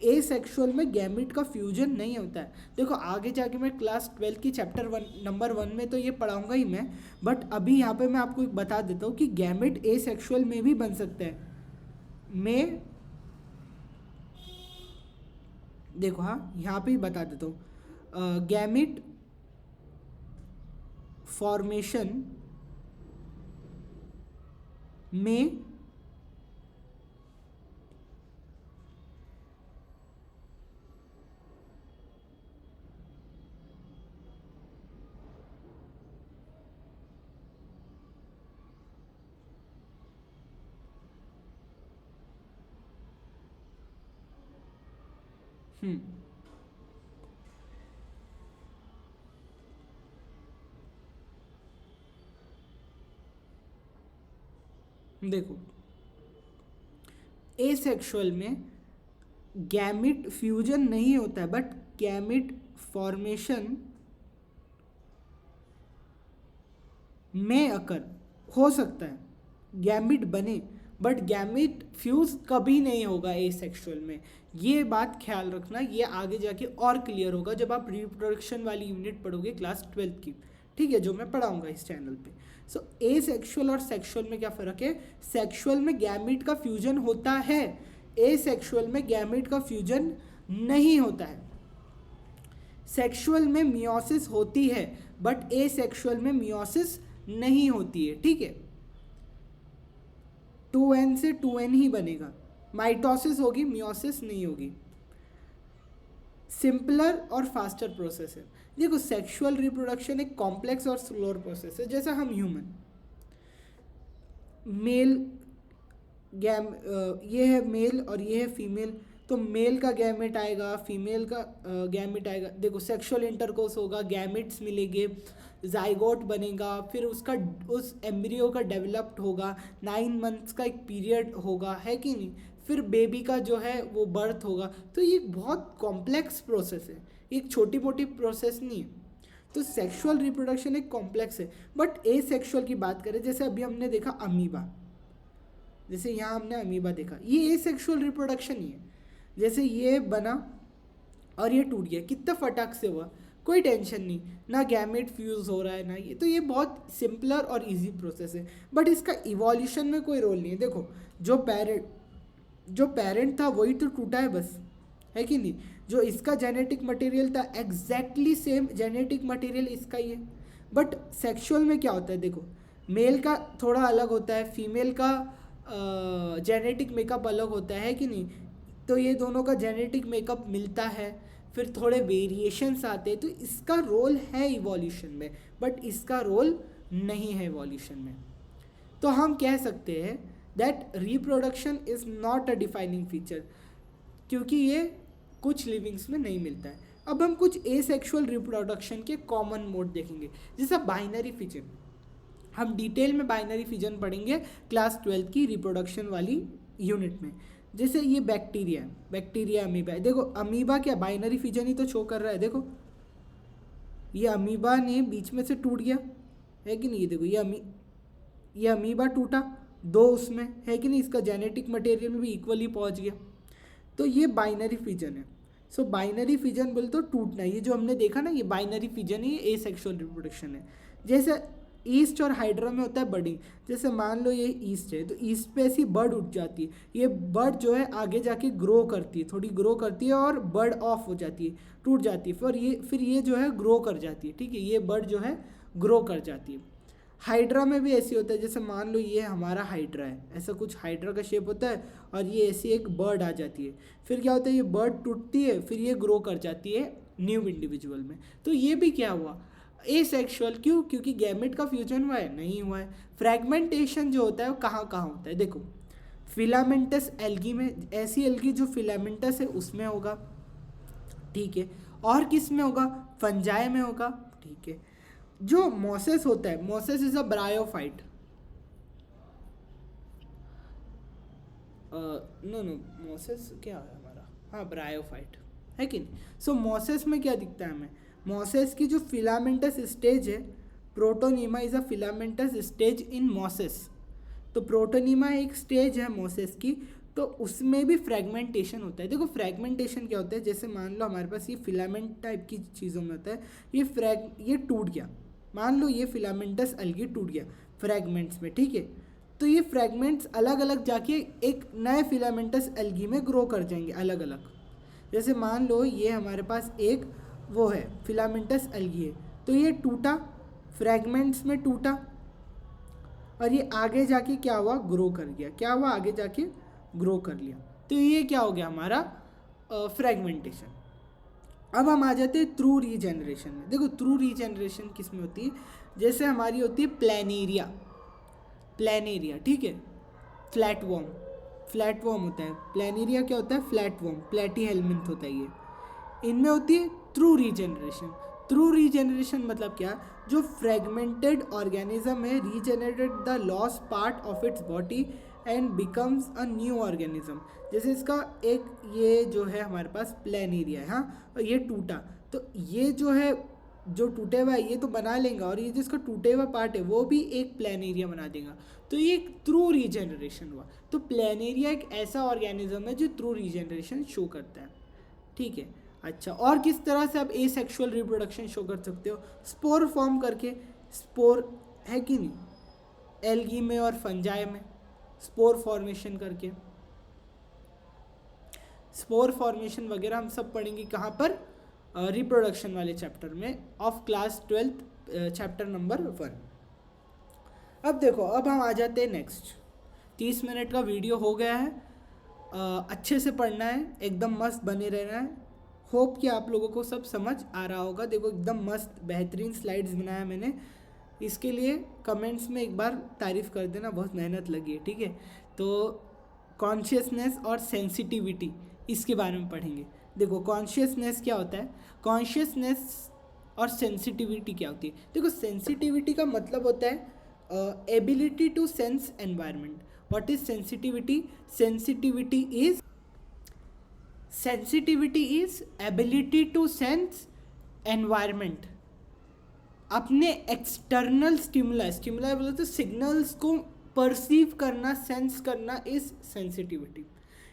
एसेक्सुअल में गैमेट का फ्यूजन नहीं होता है। देखो, आगे जाके मैं क्लास 12 की चैप्टर 1 नंबर 1 में तो ये पढ़ाऊंगा ही मैं, बट अभी यहाँ पे मैं आपको एक बता देता हूँ कि गैमेट एसेक्सुअल में भी बन सकते हैं। मैं देखो, हाँ यहाँ पे ही बता देता हूँ, गैमेट फॉर्मेशन में हम्म देखो, एसेक्सुअल में गैमिट फ्यूजन नहीं होता है, बट गैमिट फॉर्मेशन में अकर हो सकता है, गैमिट बने, बट गैमिट फ्यूज कभी नहीं होगा एसेक्सुअल में। ये बात ख्याल रखना, ये आगे जाके और क्लियर होगा जब आप रिप्रोडक्शन वाली यूनिट पढ़ोगे क्लास 12th की, ठीक है, जो मैं पढ़ाऊंगा इस चैनल पे। सो एसेक्सुअल और सेक्सुअल में क्या फ़र्क है? सेक्सुअल में गैमिट का फ्यूजन होता है, एसेक्सुअल में गैमिट का फ्यूजन नहीं होता है। सेक्सुअल में मियोसिस होती है, बट एसेक्सुअल में मियोसिस नहीं होती है, ठीक है। 2n से 2n ही बनेगा, माइटोसिस होगी, मियोसिस नहीं होगी। सिंपलर और फास्टर प्रोसेस है। देखो, सेक्सुअल रिप्रोडक्शन एक कॉम्प्लेक्स और स्लोअर प्रोसेस है। जैसा हम ह्यूमन मेल ये है मेल और ये है फीमेल, तो मेल का गैमेट आएगा, फीमेल का गैमेट आएगा। देखो, सेक्सुअल इंटरकोर्स होगा, गैमेट्स मिलेंगे, जाइगोट बनेगा, फिर उसका उस एम्ब्रियो का डेवलप्ड होगा, 9 मंथ्स का एक पीरियड होगा, है कि नहीं, फिर बेबी का जो है वो बर्थ होगा। तो ये बहुत कॉम्प्लेक्स प्रोसेस है, एक छोटी मोटी प्रोसेस नहीं है। तो सेक्सुअल रिप्रोडक्शन एक कॉम्प्लेक्स है। बट ए सेक्सुअल की बात करें, जैसे अभी हमने देखा अमीबा, जैसे यहाँ हमने अमीबा देखा, ये ए सेक्सुअल रिप्रोडक्शन ही है। जैसे ये बना और ये टूट गया, कितना फटाक से हुआ, कोई टेंशन नहीं, ना गैमेट फ्यूज हो रहा है ना ये, तो ये बहुत सिंपलर और इजी प्रोसेस है। बट इसका इवोल्यूशन में कोई रोल नहीं है। देखो, जो पेरेंट था वही तो टूटा है बस, है कि नहीं। जो इसका जेनेटिक मटेरियल था एग्जैक्टली सेम जेनेटिक मटेरियल इसका ही है। बट सेक्सुअल में क्या होता है, देखो, मेल का थोड़ा अलग होता है, फीमेल का जेनेटिक मेकअप अलग होता है कि नहीं। तो ये दोनों का जेनेटिक मेकअप मिलता है, फिर थोड़े वेरिएशंस आते हैं, तो इसका रोल है इवोल्यूशन में, बट इसका रोल नहीं है इवोल्यूशन में। तो हम कह सकते हैं that reproduction is not a defining feature, क्योंकि ये कुछ लिविंग्स में नहीं मिलता है। अब हम कुछ एसेक्सुअल रिप्रोडक्शन के कॉमन मोड देखेंगे, जैसा बाइनरी फिजन। हम डिटेल में बाइनरी फिजन पढ़ेंगे क्लास 12th की रिप्रोडक्शन वाली यूनिट में। जैसे ये बैक्टीरिया अमीबा है। देखो, अमीबा क्या बाइनरी फिजन ही तो शो कर रहा है। देखो, ये अमीबा ने बीच में से टूट गया, है कि नहीं। ये देखो, ये अमीबा टूटा, दो उसमें, है कि नहीं, इसका जेनेटिक मटेरियल में भी इक्वली पहुंच गया। तो ये बाइनरी फिजन है। सो बाइनरी फिजन बोले तो टूटना, ये जो हमने देखा ना, ये बाइनरी फिजन ही एसेक्सुअल रिप्रोडक्शन है। जैसे ईस्ट और हाइड्रा में होता है बर्डिंग। जैसे मान लो ये ईस्ट है, तो ईस्ट पे ऐसी बर्ड उठ जाती है, ये बर्ड जो है आगे जाके ग्रो करती है, थोड़ी ग्रो करती है और बर्ड ऑफ हो जाती है, टूट जाती है, फिर ये जो है ग्रो कर जाती है, ठीक है, ये बर्ड जो है ग्रो कर जाती है। हाइड्रा में भी ऐसी होता है, जैसे मान लो ये हमारा हाइड्रा है, ऐसा कुछ हाइड्रा का शेप होता है, और ये ऐसी एक बर्ड आ जाती है, फिर क्या होता है, ये बर्ड टूटती है, फिर ये ग्रो कर जाती है न्यू इंडिविजुअल में। तो ये भी क्या हुआ, एसेक्सुअल। क्यों? क्योंकि गैमेट का फ्यूजन हुआ है? नहीं हुआ है। फ्रैगमेंटेशन जो होता है वो कहाँ कहाँ होता है? देखो, फिलामेंटस एल्गी में, ऐसी एल्गी जो फिलामेंटस है उसमें होगा, ठीक है। और किस में होगा? फंजाई में होगा, ठीक है। जो मोसेस होता है, mosses is a bryophyte, no mosses क्या है हमारा, हाँ ब्रायोफाइट, है कि नहीं। सो मोसेस में क्या दिखता है हमें, मोसेस की जो फिलामेंटस स्टेज है, protonema is a filamentous stage in Moses. तो प्रोटोनीमा एक स्टेज है मोसेस की, तो उसमें भी फ्रेगमेंटेशन होता है। देखो, फ्रेगमेंटेशन क्या होता है, जैसे मान लो हमारे पास ये फिलामेंट टाइप की चीज़ों में होता है, ये टूट गया, मान लो ये फिलामेंटस एल्गी टूट गया फ्रैगमेंट्स में, ठीक है। तो ये फ्रैगमेंट्स अलग अलग जाके एक नए फिलामेंटस एल्गी में ग्रो कर जाएंगे अलग अलग। जैसे मान लो ये हमारे पास एक वो है फिलामेंटस एल्गी है, तो ये टूटा, फ्रैगमेंट्स में टूटा, और ये आगे जाके क्या हुआ, ग्रो कर गया, क्या हुआ, आगे जाके ग्रो कर लिया। तो ये क्या हो गया हमारा फ्रेगमेंटेशन। अब हम आ जाते हैं थ्रू रीजेनरेशन में। देखो थ्रू रीजेनरेशन किस में होती है, जैसे हमारी होती है प्लेनेरिया, प्लेनेरिया ठीक है, फ्लैट वॉर्म, फ्लैट वॉर्म होता है, प्लेनेरिया क्या होता है, फ्लैट वॉर्म, प्लेटी हेलमिंथ होता है ये, इनमें होती है थ्रू रीजेनरेशन। थ्रू रीजेनरेशन मतलब क्या, जो फ्रेगमेंटेड ऑर्गेनिज्म है regenerated the lost part of its body and becomes a new organism. जैसे इसका एक ये जो है हमारे पास प्लेनेरिया है, हाँ, और ये टूटा, तो ये जो है जो टूटे हुआ है ये तो बना लेगा, और ये जिसका टूटे हुआ पार्ट है वो भी एक प्लेनेरिया बना देगा। तो ये थ्रू रीजेनरेशन हुआ। तो प्लेनेरिया एक ऐसा ऑर्गेनिज्म है जो थ्रू रीजेनरेशन शो करता है, ठीक है। अच्छा, और किस तरह से आप एसेक्सुअल रिप्रोडक्शन शो कर सकते हो, स्पोर फॉर्म करके, स्पोर है कि नहीं, एल्गी में और फंजाई में स्पोर फॉर्मेशन करके, स्पोर फॉर्मेशन वगैरह हम सब पढ़ेंगे कहाँ पर, रिप्रोडक्शन वाले चैप्टर में ऑफ क्लास 12 चैप्टर नंबर 1। अब देखो, अब हम आ जाते हैं नेक्स्ट। 30 मिनट का वीडियो हो गया है, अच्छे से पढ़ना है, एकदम मस्त बने रहना है। होप कि आप लोगों को सब समझ आ रहा होगा। देखो एकदम मस्त बेहतरीन स्लाइड्स बनाया मैंने, इसके लिए कमेंट्स में एक बार तारीफ़ कर देना, बहुत मेहनत लगी है, ठीक है। तो कॉन्शियसनेस और सेंसिटिविटी इसके बारे में पढ़ेंगे। देखो कॉन्शियसनेस क्या होता है, कॉन्शियसनेस और सेंसिटिविटी क्या होती है। देखो सेंसिटिविटी का मतलब होता है ability to sense environment. What is sensitivity, sensitivity is ability to sense environment. अपने एक्सटर्नल स्टिमुलाई बोले तो सिग्नल्स को परसीव करना, सेंस करना इज सेंसिटिविटी।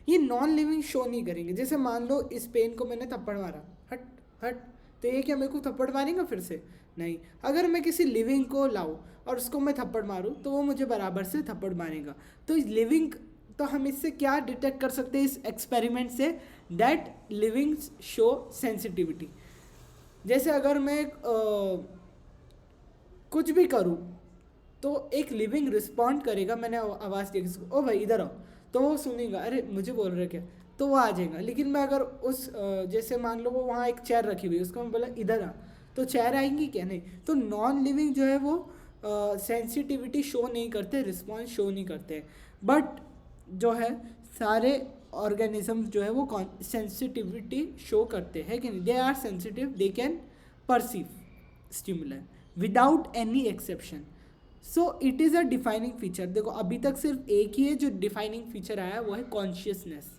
ये नॉन लिविंग शो नहीं करेंगे। जैसे मान लो इस पेन को मैंने थप्पड़ मारा, हट हट, तो ये क्या मेरे को थप्पड़ मारेगा फिर से, नहीं। अगर मैं किसी लिविंग को लाऊं और उसको मैं थप्पड़ मारूं तो वो मुझे बराबर से थप्पड़ मारेगा। तो लिविंग, तो हम इससे क्या डिटेक्ट कर सकते हैं इस एक्सपेरिमेंट से, दैट लिविंग शो सेंसिटिविटी। जैसे अगर मैं कुछ भी करूं तो एक लिविंग रिस्पॉन्ड करेगा, मैंने आवाज़ दी किसी को, ओ भाई इधर आओ, तो वो सुनेगा, अरे मुझे बोल रहे क्या, तो वो आ जाएगा। लेकिन मैं अगर उस जैसे मान लो वो वहाँ एक चेयर रखी हुई है, उसको मैं बोला इधर आ, तो चेयर आएंगी क्या, नहीं। तो नॉन लिविंग जो है वो सेंसिटिविटी शो नहीं करते, रिस्पॉन्स शो नहीं करते। बट जो है सारे ऑर्गेनिज्म जो है वो सेंसिटिविटी शो करते हैं कि नहीं, they are sensitive, they can perceive stimuli without any exception. So it is a defining feature. देखो अभी तक सिर्फ एक ही है जो डिफाइनिंग फीचर आया, वो है कॉन्शियसनेस।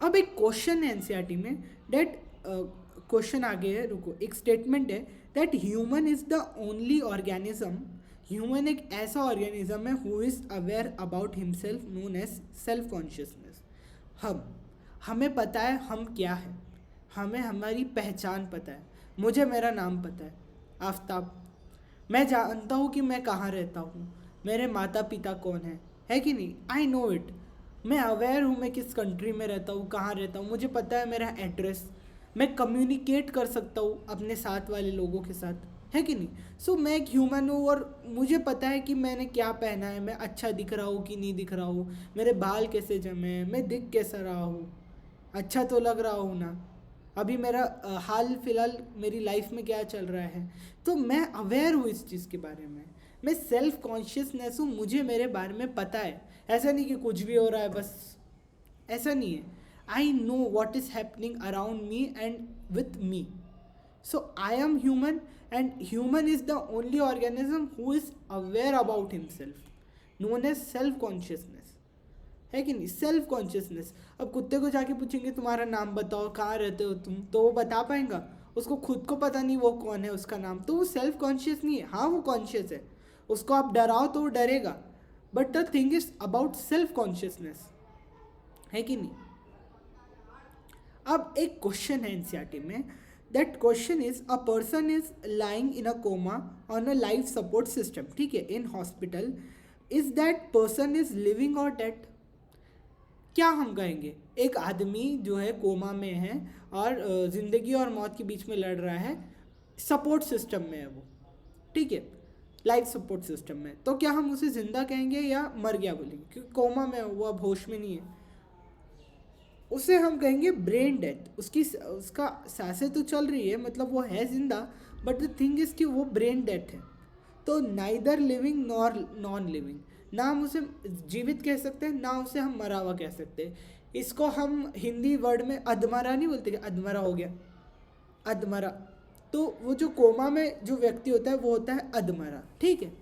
अब एक क्वेश्चन है एनसीईआरटी में, डेट क्वेश्चन आगे है, रुको, एक स्टेटमेंट है that human is the only organism, human एक ऐसा ऑर्गेनिज्म है who is aware about himself, known as self consciousness. हमें पता है हम क्या है, हमें हमारी पहचान पता है। मुझे मेरा नाम पता है, आफ्ताब। मैं जानता हूँ कि मैं कहाँ रहता हूँ, मेरे माता पिता कौन है कि नहीं, आई नो इट। मैं अवेयर हूँ मैं किस कंट्री में रहता हूँ, कहाँ रहता हूँ, मुझे पता है मेरा एड्रेस। मैं कम्युनिकेट कर सकता हूँ अपने साथ वाले लोगों के साथ, है कि नहीं। सो मैं एक ह्यूमन हूँ और मुझे पता है कि मैंने क्या पहना है, मैं अच्छा दिख रहा हूँ कि नहीं दिख रहा हूँ, मेरे बाल कैसे जमे हैं, मैं दिख कैसा रहा हूँ, अच्छा तो लग रहा हूँ ना, अभी मेरा हाल फिलहाल मेरी लाइफ में क्या चल रहा है। तो मैं अवेयर हूँ इस चीज़ के बारे में, मैं सेल्फ कॉन्शियसनेस हूँ, मुझे मेरे बारे में पता है। ऐसा नहीं कि कुछ भी हो रहा है बस, ऐसा नहीं है। I know what is happening around me and with me. So I am human and human is the only organism who is aware about himself, known as self consciousness, है कि नहीं, सेल्फ कॉन्शियसनेस। अब कुत्ते को जाके पूछेंगे तुम्हारा नाम बताओ, कहाँ रहते हो तुम, तो वो बता पाएगा, उसको खुद को पता नहीं वो कौन है, उसका नाम, तो वो सेल्फ कॉन्शियस नहीं है। हाँ वो कॉन्शियस है, उसको आप डराओ तो वो डरेगा, but the thing is about self consciousness, है कि नहीं। अब एक क्वेश्चन है एनसीईआरटी में, that question is a person is lying in a coma on a life support system, ठीक है, in hospital, is that person is living और डेड। क्या हम कहेंगे, एक आदमी जो है कोमा में है और ज़िंदगी और मौत के बीच में लड़ रहा है, सपोर्ट सिस्टम में है वो, ठीक है। लाइफ सपोर्ट सिस्टम में, तो क्या हम उसे जिंदा कहेंगे या मर गया बोलेंगे? क्योंकि कोमा में वो अब होश में नहीं है, उसे हम कहेंगे ब्रेन डेथ। उसका सांसें तो चल रही है, मतलब वो है जिंदा, बट द थिंग इज कि वो ब्रेन डेथ है। तो neither living nor non living, ना हम उसे जीवित कह सकते हैं ना उसे हम मरा हुआ कह सकते हैं। इसको हम हिंदी वर्ड में अधमरा नहीं बोलते कि अधमरा हो गया, अधमरा। तो वो जो कोमा में जो व्यक्ति होता है वो होता है अधमरा, ठीक है।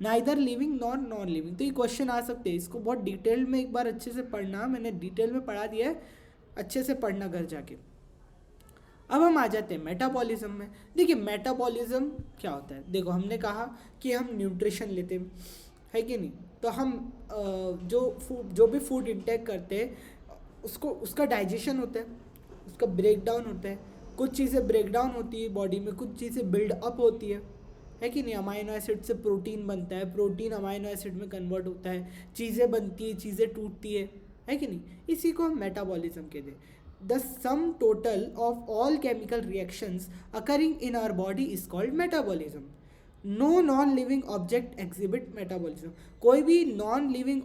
Neither living nor non living, तो ये क्वेश्चन आ सकते हैं, इसको बहुत डिटेल में एक बार अच्छे से पढ़ना, मैंने डिटेल में पढ़ा दिया है, अच्छे से पढ़ना घर जाके। अब हम आ जाते हैं मेटाबॉलिज्म में। देखिए मेटाबॉलिज्म क्या होता है, देखो हमने कहा कि हम न्यूट्रिशन लेते हैं, है कि नहीं, तो हम जो भी फूड इंटेक करते हैं उसका डाइजेशन होता है, उसका ब्रेक डाउन होता है, कुछ चीज़ें ब्रेक डाउन होती है बॉडी में, कुछ चीज़ें बिल्ड अप होती है कि नहीं। अमाइनो एसिड से प्रोटीन बनता है, प्रोटीन अमाइनो एसिड में कन्वर्ट होता है, चीज़ें बनती है, चीज़ें टूटती है कि नहीं। इसी को हम मेटाबॉलिज्म कहते हैं। The sum total of all chemical reactions occurring in our body is called metabolism. No non-living object exhibit metabolism. कोई भी non-living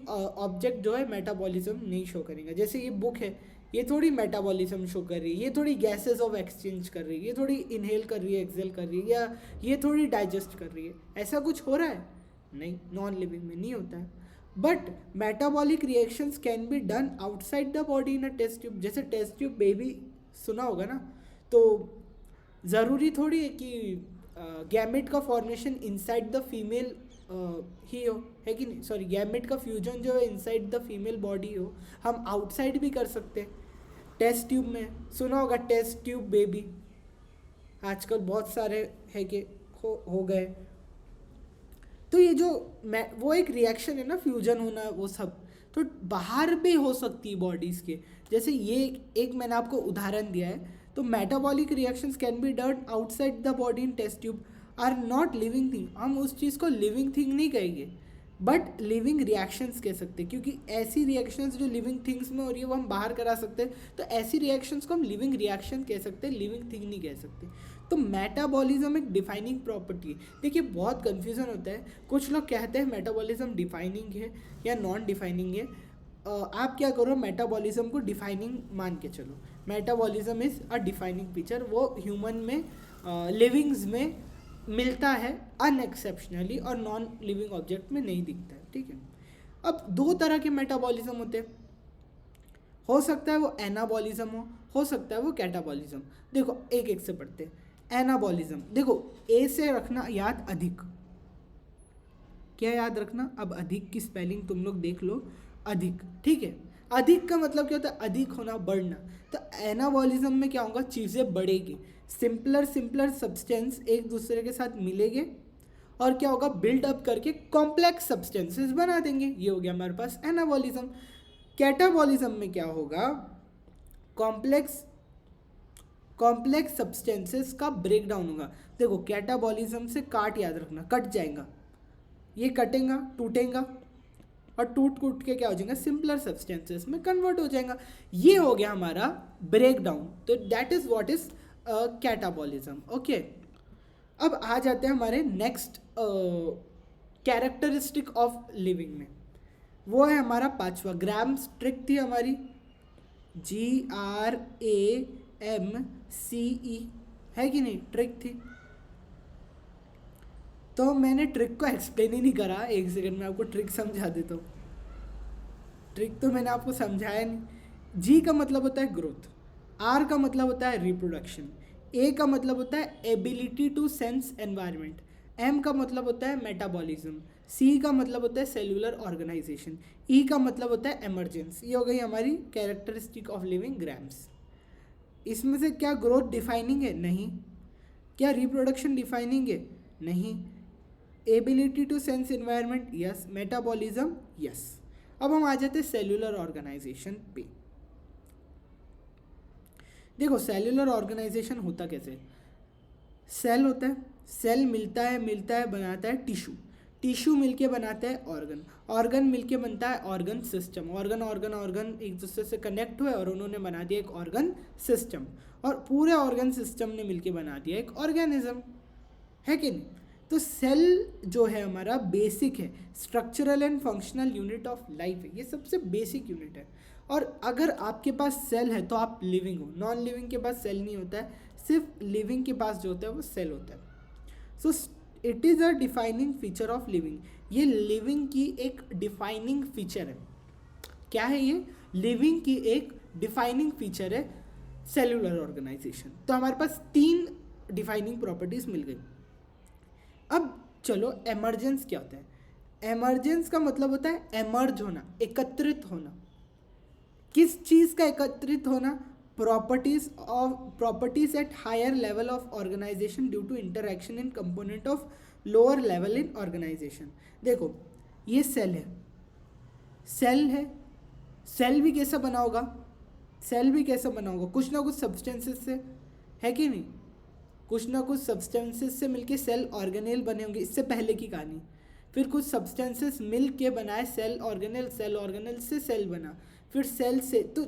object जो है metabolism नहीं शो करेगा। जैसे ये बुक है, ये थोड़ी मेटाबॉलिज्म शो कर रही है, ये थोड़ी गैसेस ऑफ एक्सचेंज कर रही है, ये थोड़ी इनहेल कर रही है, एक्सेल कर रही है, या ये थोड़ी डाइजेस्ट कर रही है, ऐसा कुछ हो रहा है? नहीं, नॉन लिविंग में नहीं होता है। But metabolic reactions can be done outside the body in a test tube. जैसे टेस्ट ट्यूब बेबी सुना होगा ना, तो ज़रूरी थोड़ी है कि गैमेट का फॉर्मेशन इनसाइड द फीमेल ही हो, है कि नहीं, सॉरी गैमेट का फ्यूजन जो है इनसाइड द फीमेल बॉडी हो, हम आउटसाइड भी कर सकते हैं टेस्ट ट्यूब में। सुना होगा टेस्ट ट्यूब बेबी, आजकल बहुत सारे है कि हो गए। तो ये जो वो एक रिएक्शन है ना, फ्यूजन होना, वो सब तो बाहर भी हो सकती है बॉडीज़ के। जैसे ये एक मैंने आपको उदाहरण दिया है। तो metabolic reactions can be done outside the body in test tube are not living thing. हम उस चीज़ को लिविंग थिंग नहीं कहेंगे, बट लिविंग रिएक्शंस कह सकते हैं, क्योंकि ऐसी रिएक्शंस जो लिविंग थिंग्स में हो रही है वो हम बाहर करा सकते हैं। तो ऐसी रिएक्शंस को हम लिविंग रिएक्शन कह सकते हैं, लिविंग थिंग नहीं कह सकते। तो मेटाबॉलिज्म एक डिफाइनिंग प्रॉपर्टी है। देखिए बहुत कन्फ्यूज़न होता है, कुछ लोग कहते हैं मेटाबॉलिज्म डिफाइनिंग है या नॉन डिफाइनिंग है। आप क्या करो, मेटाबॉलिज्म को डिफाइनिंग मान के चलो। Metabolism is a defining feature, वो ह्यूमन में लिविंग्स में मिलता है अनएक्सेप्शनली, और नॉन लिविंग ऑब्जेक्ट में नहीं दिखता है, ठीक है। अब दो तरह के मेटाबॉलिज्म होते हैं, हो सकता है वो एनाबॉलिज्म हो सकता है वो कैटाबॉलिज्म। देखो एक एक से पढ़ते हैं। एनाबॉलिज्म, देखो ए से रखना याद अधिक, क्या याद रखना, अब अधिक की स्पेलिंग तुम लोग देख लो, अधिक, ठीक है। अधिक का मतलब क्या होता है, अधिक होना, बढ़ना। तो एनाबॉलिज्म में क्या होगा, चीज़ें बढ़ेगी, सिंपलर सब्सटेंस एक दूसरे के साथ मिलेंगे और क्या होगा, बिल्ड अप करके कॉम्प्लेक्स सब्सटेंसेस बना देंगे। ये हो गया हमारे पास एनाबॉलिज्म। कैटाबॉलिज्म में क्या होगा, कॉम्प्लेक्स सब्सटेंसेस का ब्रेक डाउन होगा। देखो कैटाबॉलिज्म से काट याद रखना, कट जाएगा, ये कटेगा, टूटेगा, और टूट के क्या हो जाएगा, सिंपलर सब्सटेंसेस में कन्वर्ट हो जाएगा। ये हो गया हमारा ब्रेक डाउन। तो that is what is catabolism, okay. अब आ जाते हैं हमारे नेक्स्ट कैरेक्टरिस्टिक ऑफ लिविंग में, वो है हमारा पांचवा। ग्राम्स ट्रिक थी हमारी, GRAMCE, है कि नहीं, ट्रिक थी। तो मैंने ट्रिक को एक्सप्लेन ही नहीं करा, एक सेकंड में आपको ट्रिक समझा देता हूँ। ट्रिक तो मैंने आपको समझाया नहीं। जी का मतलब होता है ग्रोथ, आर का मतलब होता है रिप्रोडक्शन, ए का मतलब होता है ability to sense environment, M का मतलब होता है मेटाबॉलिज्म, सी का मतलब होता है सेलुलर ऑर्गेनाइजेशन, ई का मतलब होता है एमरजेंस। ये हो गई हमारी कैरेक्टरिस्टिक ऑफ लिविंग ग्राम्स। इसमें से क्या ग्रोथ डिफाइनिंग है? नहीं। क्या रिप्रोडक्शन डिफाइनिंग है? नहीं। Ability to sense environment, yes. Metabolism, yes. अब हम आ जाते हैं सेलुलर ऑर्गेनाइजेशन पे। देखो सेलुलर ऑर्गेनाइजेशन होता कैसे, सेल होता है, सेल मिलता है बनाता है टिश्यू मिलके बनाता है ऑर्गन मिलके बनता है ऑर्गन सिस्टम। ऑर्गन एक दूसरे से कनेक्ट हुए और उन्होंने बना दिया एक ऑर्गन सिस्टम, और पूरे ऑर्गन सिस्टम ने मिलके बना दिया एक ऑर्गेनिज्म, है कि नहीं। तो सेल जो है हमारा बेसिक है, structural and functional unit of life है, ये सबसे बेसिक यूनिट है। और अगर आपके पास सेल है तो आप लिविंग हो, नॉन लिविंग के पास सेल नहीं होता है, सिर्फ लिविंग के पास जो होता है वो सेल होता है। सो it is a defining feature of living, ये लिविंग की एक डिफाइनिंग फीचर है। क्या है ये? लिविंग की एक डिफाइनिंग फीचर है सेलुलर ऑर्गेनाइजेशन। तो हमारे पास 3 डिफाइनिंग प्रॉपर्टीज मिल गई। अब चलो एमर्जेंस क्या होता है? एमर्जेंस का मतलब होता है एमर्ज होना, एकत्रित होना। किस चीज़ का एकत्रित होना? Properties at higher level of organization due to interaction in component of lower level in organization. देखो ये सेल है, सेल है, सेल भी कैसा बना होगा? सेल भी कैसा बना होगा? कुछ ना कुछ सब्सटेंसेस से, है कि नहीं? कुछ ना कुछ सब्सटेंसेस से मिलके सेल ऑर्गेनेल बने होंगे, इससे पहले की कहानी। फिर कुछ सब्सटेंसेस मिल के बनाए सेल ऑर्गेनेल, सेल ऑर्गेनेल से सेल बना, फिर सेल से। तो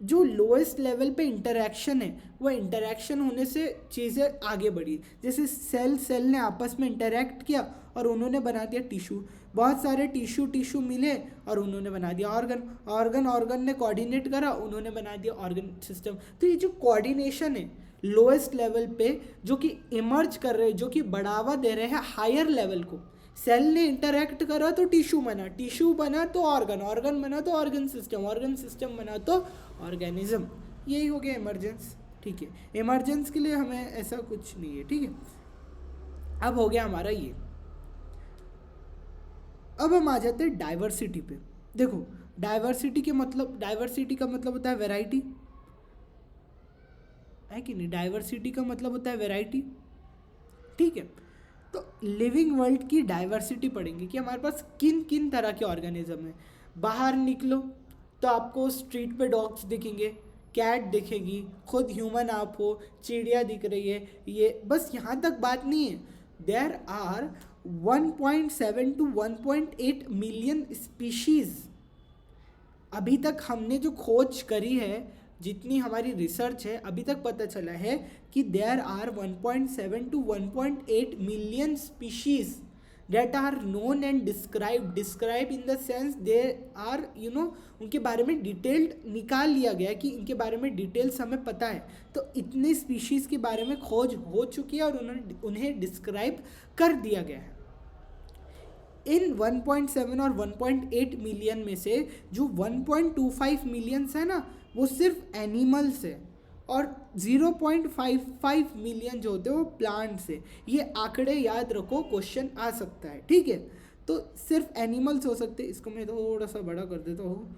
जो लोएस्ट लेवल पे इंटरैक्शन है, वो इंटरैक्शन होने से चीज़ें आगे बढ़ी। जैसे सेल ने आपस में इंटरैक्ट किया और उन्होंने बना दिया टिश्यू, बहुत सारे टिश्यू मिले और उन्होंने बना दिया ऑर्गन ने कोऑर्डिनेट करा, उन्होंने बना दिया ऑर्गन सिस्टम। तो ये जो कोऑर्डिनेशन है लोएस्ट लेवल पे, जो कि इमर्ज कर रहे हैं, जो कि बढ़ावा दे रहे हैं हायर लेवल को। सेल ने इंटरैक्ट करा तो टिश्यू बना तो ऑर्गन बना तो ऑर्गन सिस्टम बना तो ऑर्गेनिज्म। यही हो गया इमरजेंस। ठीक है, इमरजेंस के लिए हमें ऐसा कुछ नहीं है। ठीक है, अब हो गया हमारा ये। अब हम आ जाते हैं डाइवर्सिटी पे। देखो डाइवर्सिटी का मतलब होता है वैरायटी, है कि नहीं? डाइवर्सिटी का मतलब होता है वैरायटी। ठीक है, तो लिविंग वर्ल्ड की डाइवर्सिटी पढ़ेंगे कि हमारे पास किन किन तरह के ऑर्गेनिज्म हैं। बाहर निकलो तो आपको स्ट्रीट पे डॉग्स दिखेंगे, कैट दिखेगी, खुद ह्यूमन आप हो, चिड़िया दिख रही है। ये बस यहाँ तक बात नहीं है। There are 1.7 to 1.8 million species. अभी तक हमने जो खोज करी है, जितनी हमारी रिसर्च है, अभी तक पता चला है कि there are 1.7 to 1.8 million species that are known and described in the sense they are उनके बारे में डिटेल्ड निकाल लिया गया कि इनके बारे में डिटेल्स हमें पता है। तो इतने स्पीशीज़ के बारे में खोज हो चुकी है और उन्हें डिस्क्राइब कर दिया गया है। इन 1.7 और 1.8 मिलियन में से जो 1.25 मिलियंस है ना, वो सिर्फ एनिमल्स है, और 0.55 मिलियन जो होते हैं वो प्लांट्स है। ये आंकड़े याद रखो, क्वेश्चन आ सकता है। ठीक है, तो सिर्फ एनिमल्स हो सकते हैं। इसको मैं थोड़ा सा बड़ा कर देता हूँ।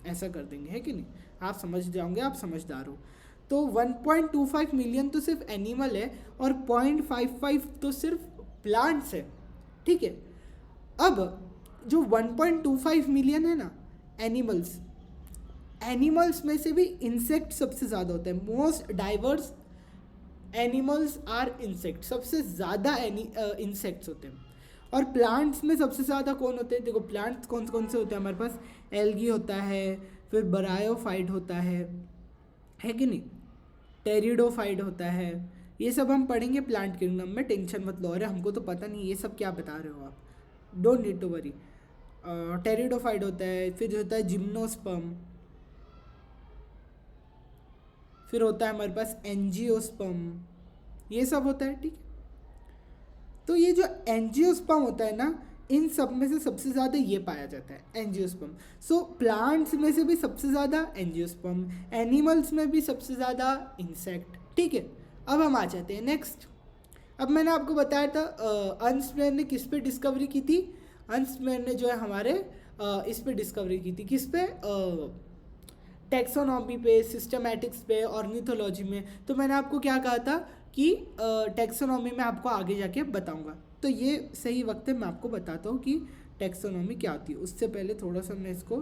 ऐसा कर देंगे, है कि नहीं? आप समझ जाओगे, आप समझदार हो। तो 1.25 मिलियन तो सिर्फ एनिमल है और 0.55 तो सिर्फ प्लांट्स है। ठीक है, अब जो 1.25 मिलियन है ना एनिमल्स में से भी इंसेक्ट सबसे ज़्यादा होता है। Most diverse animals are insect, सबसे ज़्यादा इंसेक्ट्स होते हैं। और प्लांट्स में सबसे ज़्यादा कौन होते हैं? देखो प्लांट्स कौन कौन से होते हैं हमारे पास? एल्गी होता है, फिर बरायोफाइट होता है कि नहीं? टेरिडोफाइट होता है। ये सब हम पढ़ेंगे प्लांट किंगडम में, टेंशन मत लो। अरे हमको तो पता नहीं ये सब क्या बता रहे हो आप, don't need to worry. Pteridophyte होता है, फिर जो होता है जिम्नोस्पर्म, फिर होता है हमारे पास एंजियोस्पर्म, ये सब होता है। ठीक है, तो ये जो एंजियोस्पर्म होता है ना, इन सब में से सबसे ज़्यादा ये पाया जाता है एंजियोस्पर्म। सो प्लांट्स में से भी सबसे ज़्यादा एंजियोस्पर्म, एनिमल्स में भी सबसे ज़्यादा इंसेक्ट। ठीक है, अब हम आ जाते हैं नेक्स्ट। अब मैंने आपको बताया था अर्नस्ट ने किस पे डिस्कवरी की थी? अर्नस्ट ने जो है हमारे इस पे डिस्कवरी की थी, किस पे? टेक्सोनॉमी पे, सिस्टमैटिक्स पे, ऑर्निथोलॉजी में। तो मैंने आपको क्या कहा था कि टेक्सोनॉमी में आपको आगे जाके बताऊंगा। तो ये सही वक्त है, मैं आपको बताता हूँ कि टेक्सोनॉमी क्या होती है। उससे पहले थोड़ा सा मैं इसको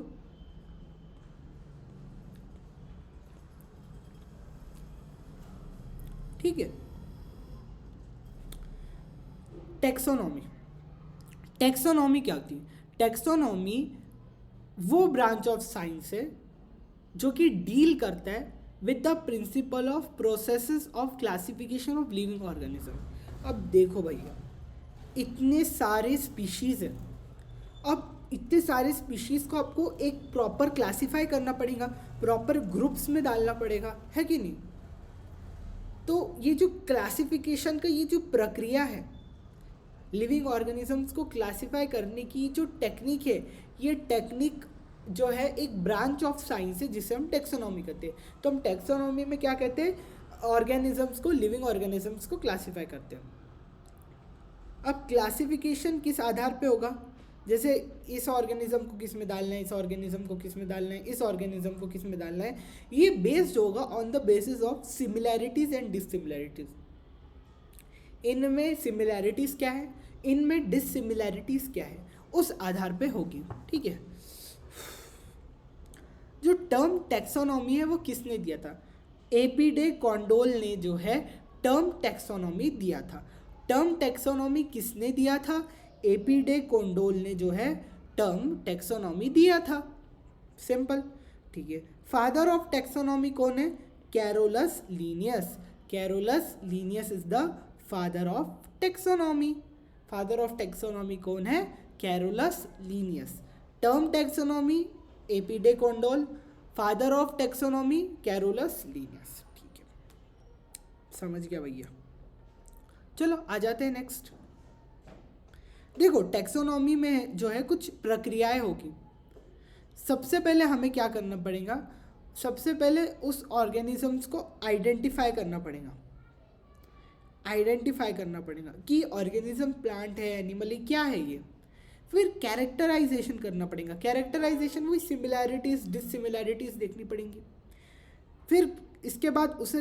ठीक है, टेक्सोनॉमी क्या होती है? टेक्सोनॉमी वो ब्रांच ऑफ साइंस है जो कि डील करता है with the principle of processes of classification of living organism. अब देखो भैया, इतने सारे स्पीशीज़ हैं, अब इतने सारे स्पीशीज़ को आपको एक प्रॉपर क्लासीफाई करना पड़ेगा, प्रॉपर ग्रुप्स में डालना पड़ेगा, है कि नहीं? तो ये जो क्लासिफिकेशन का ये जो प्रक्रिया है, लिविंग ऑर्गेनिजम्स को क्लासीफाई करने की जो टेक्निक है, ये टेक्निक जो है एक ब्रांच ऑफ साइंस है जिसे हम टेक्सोनॉमी कहते हैं। तो हम टेक्सोनॉमी में क्या कहते हैं, ऑर्गेनिजम्स को, लिविंग ऑर्गेनिजम्स को क्लासीफाई करते हैं। अब क्लासिफिकेशन किस आधार पे होगा, जैसे इस ऑर्गेनिज्म को किस में डालना है, इस ऑर्गेनिज्म को किस में डालना है, इस ऑर्गेनिज्म को किस में डालना है, ये बेस्ड होगा on the basis of similarities and dissimilarities. इनमें सिमिलैरिटीज क्या है, इनमें डिससिमिलैरिटीज क्या है, उस आधार पे होगी। ठीक है, जो टर्म टैक्सोनॉमी है वो किसने दिया था, एपी डे कॉन्डोल ने जो है टर्म टैक्सोनॉमी दिया था। टर्म टैक्सोनॉमी किसने दिया था, एपी डे कॉन्डोल ने जो है टर्म टैक्सोनॉमी दिया था, सिंपल। ठीक है, फादर ऑफ टैक्सोनॉमी कौन है, Carolus Linnaeus. Carolus Linnaeus is the father of taxonomy. Father of taxonomy कौन है, Carolus Linnaeus. Term taxonomy A P de Candolle, father of taxonomy Carolus Linnaeus. ठीक है, समझ गया भैया। चलो आ जाते हैं नेक्स्ट। देखो टैक्सोनॉमी में जो है कुछ प्रक्रियाएं होगी। सबसे पहले हमें क्या करना पड़ेगा, सबसे पहले उस ऑर्गेनिजम्स को आइडेंटिफाई करना पड़ेगा। आइडेंटिफाई करना पड़ेगा कि ऑर्गेनिज्म प्लांट है, एनिमल है, क्या है ये। फिर कैरेक्टराइजेशन करना पड़ेगा। कैरेक्टराइजेशन वही सिमिलैरिटीज डिससिमिलैरिटीज देखनी पड़ेंगी। फिर इसके बाद उसे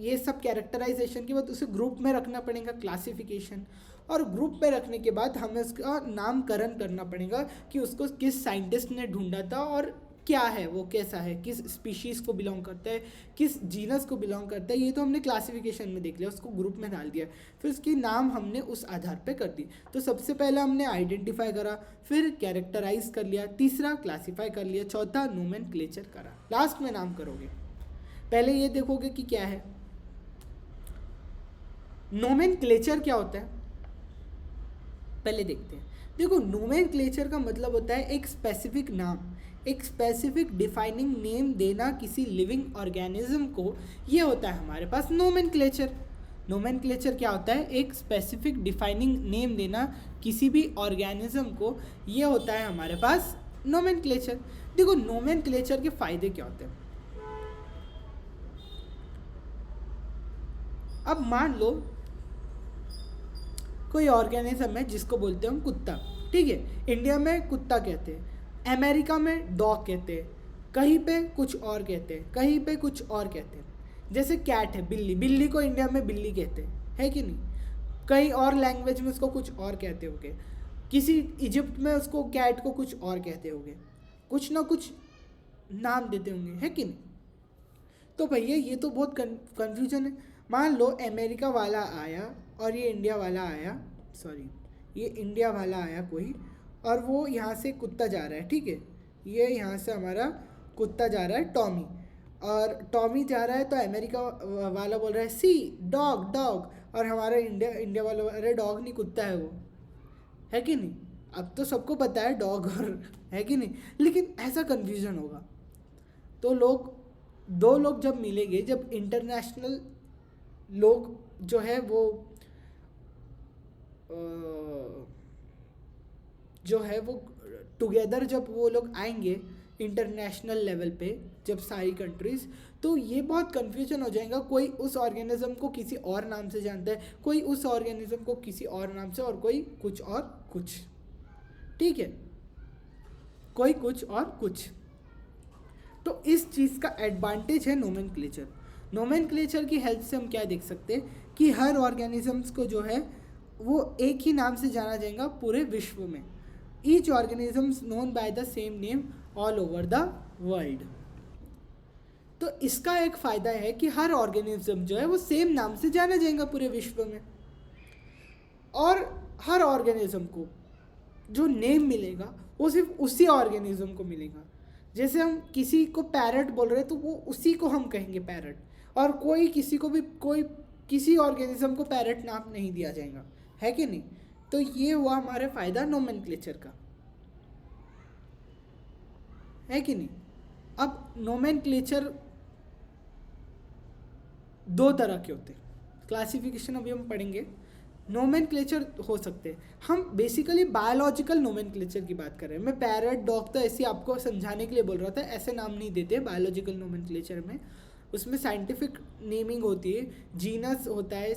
ये सब कैरेक्टराइजेशन के बाद उसे ग्रुप में रखना पड़ेगा, क्लासिफिकेशन। और ग्रुप में रखने के बाद हमें उसका नामकरण करना पड़ेगा कि उसको किस साइंटिस्ट ने ढूंढा था और क्या है वो, कैसा है, किस स्पीशीज़ को बिलोंग करता है, किस जीनस को बिलोंग करता है। ये तो हमने क्लासिफिकेशन में देख लिया, उसको ग्रुप में डाल दिया, फिर उसकी नाम हमने उस आधार पे कर दी। तो सबसे पहले हमने आइडेंटिफाई करा, फिर कैरेक्टराइज कर लिया, तीसरा क्लासीफाई कर लिया, चौथा नोमेनक्लेचर करा, लास्ट में नाम करोगे। पहले ये देखोगे कि क्या है नोमेनक्लेचर, क्या होता है पहले देखते हैं। देखो नोमेनक्लेचर का मतलब होता है एक स्पेसिफिक नाम, एक स्पेसिफिक डिफाइनिंग नेम देना किसी लिविंग ऑर्गेनिज्म को, ये होता है हमारे पास नोमेनक्लेचर। नोमेनक्लेचर क्या होता है, एक स्पेसिफिक डिफाइनिंग नेम देना किसी भी ऑर्गेनिज्म को, ये होता है हमारे पास नोमेनक्लेचर। देखो नोमेनक्लेचर के फायदे क्या होते हैं। अब मान लो कोई ऑर्गेनिज्म है जिसको बोलते हैं हम कुत्ता, ठीक है। इंडिया में कुत्ता कहते हैं, अमेरिका में डॉग कहते हैं, कहीं पे कुछ और कहते हैं, कहीं पे कुछ और कहते हैं। जैसे कैट है, बिल्ली, बिल्ली को इंडिया में बिल्ली कहते हैं, है कि नहीं। कहीं और लैंग्वेज में उसको कुछ और कहते होंगे, किसी इजिप्ट में उसको कैट को कुछ और कहते होंगे, कुछ ना कुछ नाम देते होंगे, है कि नहीं। तो भैया ये तो बहुत कन्फ्यूजन है। मान लो अमेरिका वाला आया और ये इंडिया वाला आया, ये इंडिया वाला आया कोई, और वो यहाँ से कुत्ता जा रहा है, ठीक है। ये यहाँ से हमारा कुत्ता जा रहा है टॉमी, और टॉमी जा रहा है तो अमेरिका वाला बोल रहा है सी डॉग डॉग, और हमारा इंडिया वाला, अरे डॉग नहीं कुत्ता है वो, है कि नहीं। अब तो सबको पता है डॉग और, है कि नहीं, लेकिन ऐसा कन्फ्यूजन होगा। तो दो लोग जब मिलेंगे, जब इंटरनेशनल लोग जो है वो टुगेदर जब वो लोग आएंगे इंटरनेशनल लेवल पे, जब सारी कंट्रीज़, तो ये बहुत कन्फ्यूजन हो जाएगा। कोई उस ऑर्गेनिज्म को किसी और नाम से जानता है, कोई उस ऑर्गेनिज्म को किसी और नाम से, और कोई कुछ और कुछ, ठीक है, कोई कुछ और कुछ। तो इस चीज़ का एडवांटेज है नोमेनक्लेचर। नोमेनक्लेचर की हेल्प से हम क्या देख सकते हैं कि हर ऑर्गेनिजम्स को जो है वो एक ही नाम से जाना जाएगा पूरे विश्व में। Each organisms known by the same name all over the world. तो इसका एक फ़ायदा है कि हर ऑर्गेनिज्म जो है वो सेम नाम से जाना जाएगा पूरे विश्व में, और हर ऑर्गेनिज्म को जो नेम मिलेगा वो सिर्फ उसी ऑर्गेनिज्म को मिलेगा। जैसे हम किसी को पैरट बोल रहे हैं तो वो उसी को हम कहेंगे पैरट, और कोई किसी को भी कोई किसी ऑर्गेनिज्म को पैरट नाम नहीं दिया जाएगा, है कि नहीं। तो ये हुआ हमारे फ़ायदा नोमेनक्लेचर का, है कि नहीं। अब नोमेनक्लेचर दो तरह के होते हैं, क्लासिफिकेशन अभी हम पढ़ेंगे। नोमेनक्लेचर हो सकते हैं, हम बेसिकली बायोलॉजिकल नोमेनक्लेचर की बात कर रहे हैं। मैं पैरट डॉग तो ऐसे आपको समझाने के लिए बोल रहा था, ऐसे नाम नहीं देते बायोलॉजिकल नोमेनक्लेचर में। उसमें साइंटिफिक नेमिंग होती है, जीनस होता है,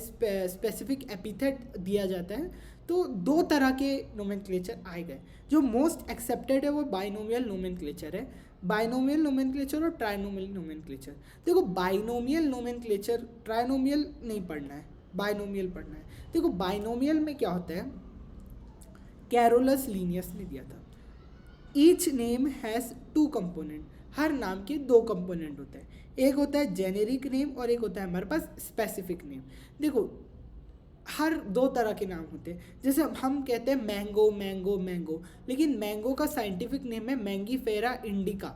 स्पेसिफिक एपिथेट दिया जाता है। तो दो तरह के नोमेनक्लेचर आए गए। जो मोस्ट एक्सेप्टेड है वो बाइनोमियल नोमेनक्लेचर है, बाइनोमियल नोमेनक्लेचर और ट्राइनोमियल नोमेनक्लेचर। देखो बाइनोमियल नोमेनक्लेचर, ट्राइनोमियल नहीं पढ़ना है, बाइनोमियल पढ़ना है। देखो बाइनोमियल में क्या होता है, कैरोलस लीनियस ने दिया था, each name has two component, हर नाम के दो कंपोनेंट होते हैं, एक होता है जेनेरिक नेम और एक होता है हमारे पास स्पेसिफिक नेम। देखो हर दो तरह के नाम होते हैं, जैसे हम कहते हैं मैंगो मैंगो मैंगो, लेकिन मैंगो का साइंटिफिक नेम है मैंगीफेरा इंडिका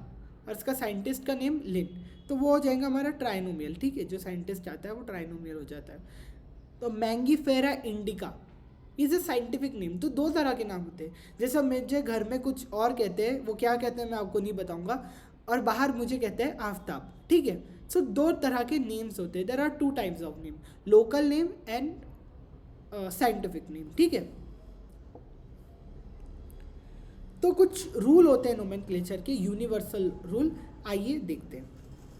और इसका साइंटिस्ट का नेम लिन, तो वो हो जाएगा हमारा ट्राइनोमियल, ठीक है। जो साइंटिस्ट आता है वो ट्राइनोमियल हो जाता है। तो Mangifera indica is a scientific name. तो दो तरह के नाम होते हैं, जैसे मुझे घर में कुछ और कहते हैं, वो क्या कहते हैं मैं आपको नहीं बताऊंगा, और बाहर मुझे कहते हैं आफ्ताब, ठीक है। सो दो तरह के नेम्स होते हैं, there are two types of name, local name and scientific name, ठीक है। तो कुछ रूल होते हैं नोमेनक्लेचर के, यूनिवर्सल रूल, आइए देखते हैं।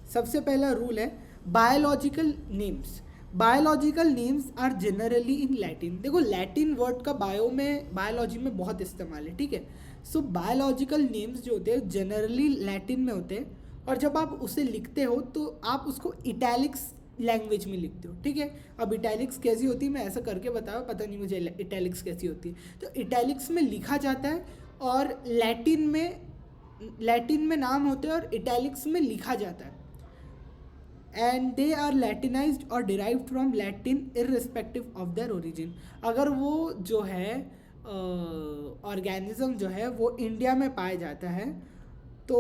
सबसे पहला रूल है biological names. Biological names are generally in Latin. देखो लैटिन वर्ड का बायोलॉजी में बहुत इस्तेमाल है, ठीक है। सो बायोलॉजिकल नेम्स जो होते हैं जनरली लैटिन में होते हैं, और जब आप उसे लिखते हो तो आप उसको इटैलिक्स लैंग्वेज में लिखते हो, ठीक है। अब इटैलिक्स कैसी होती है मैं ऐसा करके बताया, पता नहीं मुझे इटैलिक्स कैसी होती है। तो इटैलिक्स में लिखा जाता है, और लैटिन में नाम होते हैं और इटैलिक्स में लिखा जाता है, एंड दे आर लैटिनाइज्ड और derived from Latin irrespective of their origin. अगर वो जो है ऑर्गेनिज्म जो है वो इंडिया में पाया जाता है तो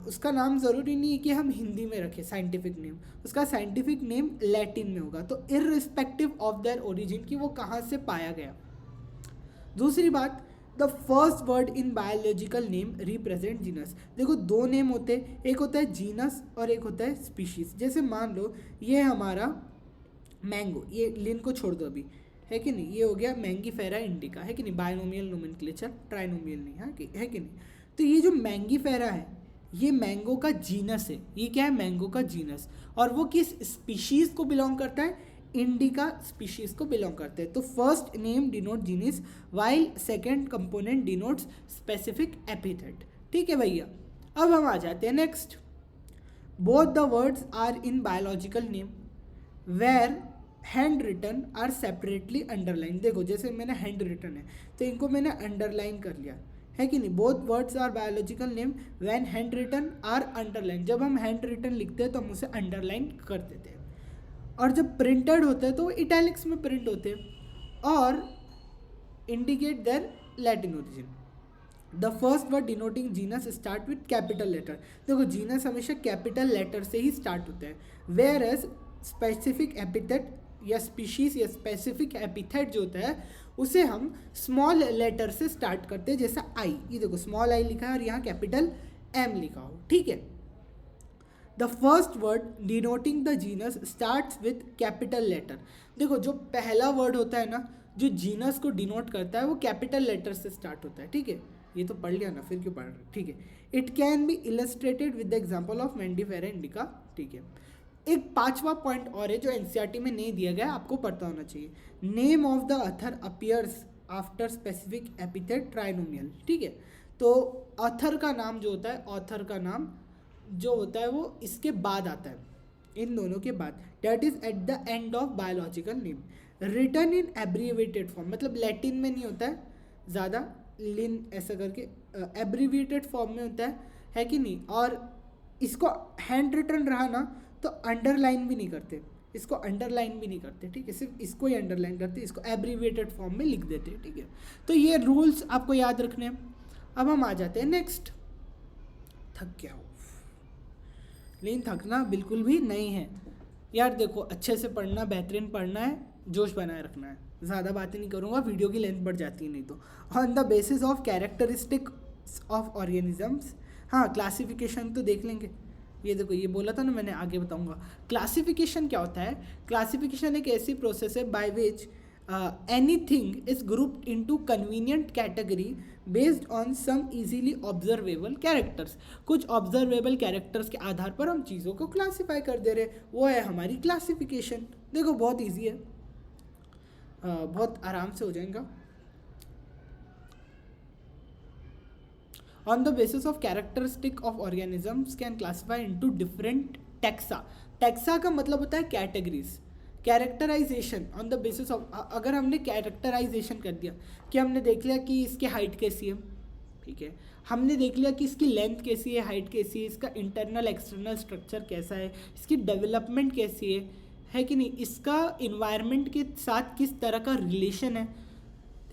उसका नाम ज़रूरी नहीं है कि हम हिंदी में रखें साइंटिफिक नेम, उसका साइंटिफिक नेम लैटिन में होगा, तो इररिस्पेक्टिव ऑफ देयर ओरिजिन कि वो कहाँ से पाया गया। दूसरी बात, the first word in biological name represent genus. देखो दो नेम होते हैं, एक होता है जीनस और एक होता है स्पीशीज। जैसे मान लो ये हमारा मैंगो, ये लिन को छोड़ दो अभी, है कि नहीं, ये हो गया मैंगीफेरा इंडिका, है कि नहीं, बायोनोमियल नोमेनक्लेचर, ट्राइनोमियल नहीं, है कि नहीं। तो ये जो मैंगीफेरा है ये मैंगो का जीनस है, ये क्या है, मैंगो का जीनस, और वो किस स्पीशीज़ को बिलोंग करता है, इंडिका स्पीशीज को बिलोंग करते हैं। तो first name denote genus while second component denotes specific epithet, ठीक है भैया। अब हम आ जाते हैं next, both the words are in biological name where hand written are separately underline. देखो जैसे मैंने हैंड रिटन है तो इनको मैंने अंडरलाइन कर लिया, है कि नहीं। Both words are biological name when hand written are underline. जब हम हैंड रिटन लिखते हैं तो हम उसे अंडरलाइन कर देते हैं, और जब प्रिंटेड होते हैं तो वो इटैलिक्स में प्रिंट होते हैं और indicate their Latin origin. The first word denoting genus start with capital letter. देखो जीनस हमेशा कैपिटल लेटर से ही स्टार्ट होता है, वेयर एज स्पेसिफिक एपिथेट या स्पीशीज या स्पेसिफिक एपिथेट जो होता है उसे हम स्मॉल लेटर से स्टार्ट करते हैं, जैसा आई, ये देखो स्मॉल आई लिखा है और यहाँ कैपिटल एम लिखा हो, ठीक है। The first word denoting the genus starts with capital letter. देखो जो पहला वर्ड होता है ना जो जीनस को डिनोट करता है वो कैपिटल लेटर से स्टार्ट होता है, ठीक है। ये तो पढ़ लिया ना, फिर क्यों पढ़ रहे, ठीक है। It can be illustrated with the example of Mangifera indica, ठीक है। एक पांचवा पॉइंट और है जो एनसीईआरटी में नहीं दिया गया, आपको पता होना चाहिए। Name of the author appears after specific epithet trinomial, ठीक है। तो ऑथर का नाम जो होता है, ऑथर का नाम जो होता है वो इसके बाद आता है, इन दोनों के बाद, date is at the end of biological name. Written in abbreviated form, मतलब लैटिन में नहीं होता है ज़्यादा, लिन ऐसा करके एब्रीवेटेड फॉर्म में होता है कि नहीं। और इसको हैंड रिटन रहा ना तो अंडरलाइन भी नहीं करते, इसको अंडरलाइन भी नहीं करते, ठीक है, सिर्फ इसको ही अंडरलाइन करते, इसको एब्रीवेटेड फॉर्म में लिख देते हैं, ठीक है। तो ये रूल्स आपको याद रखने हैं। अब हम आ जाते हैं नेक्स्ट, थक गया हूँ, लेकिन थकना बिल्कुल भी नहीं है यार। देखो अच्छे से पढ़ना, बेहतरीन पढ़ना है, जोश बनाए रखना है। ज़्यादा बातें नहीं करूँगा, वीडियो की लेंथ बढ़ जाती है नहीं तो। On the basis of characteristic of organisms, हाँ क्लासिफिकेशन तो देख लेंगे। ये देखो ये बोला था ना मैंने, आगे बताऊंगा। क्लासिफिकेशन क्या होता है? क्लासिफिकेशन एक ऐसी प्रोसेस है by which anything is grouped into convenient category based on some easily observable characters. कुछ ऑब्जर्वेबल कैरेक्टर्स के आधार पर हम चीज़ों को क्लासीफाई कर दे रहे, वो है हमारी क्लासिफिकेशन। देखो बहुत ईजी है, बहुत आराम से हो जाएगा। On the basis of characteristic of organisms can classify into different taxa. Taxa का मतलब होता है categories. Characterization on the basis of, अगर हमने कैरेक्टराइजेशन कर दिया कि हमने देख लिया कि इसकी हाइट कैसी है, ठीक है, हमने देख लिया कि इसकी लेंथ कैसी है, हाइट कैसी है, इसका इंटरनल एक्सटर्नल स्ट्रक्चर कैसा है, इसकी डेवलपमेंट कैसी है कि नहीं, इसका इन्वायरमेंट के साथ किस तरह का रिलेशन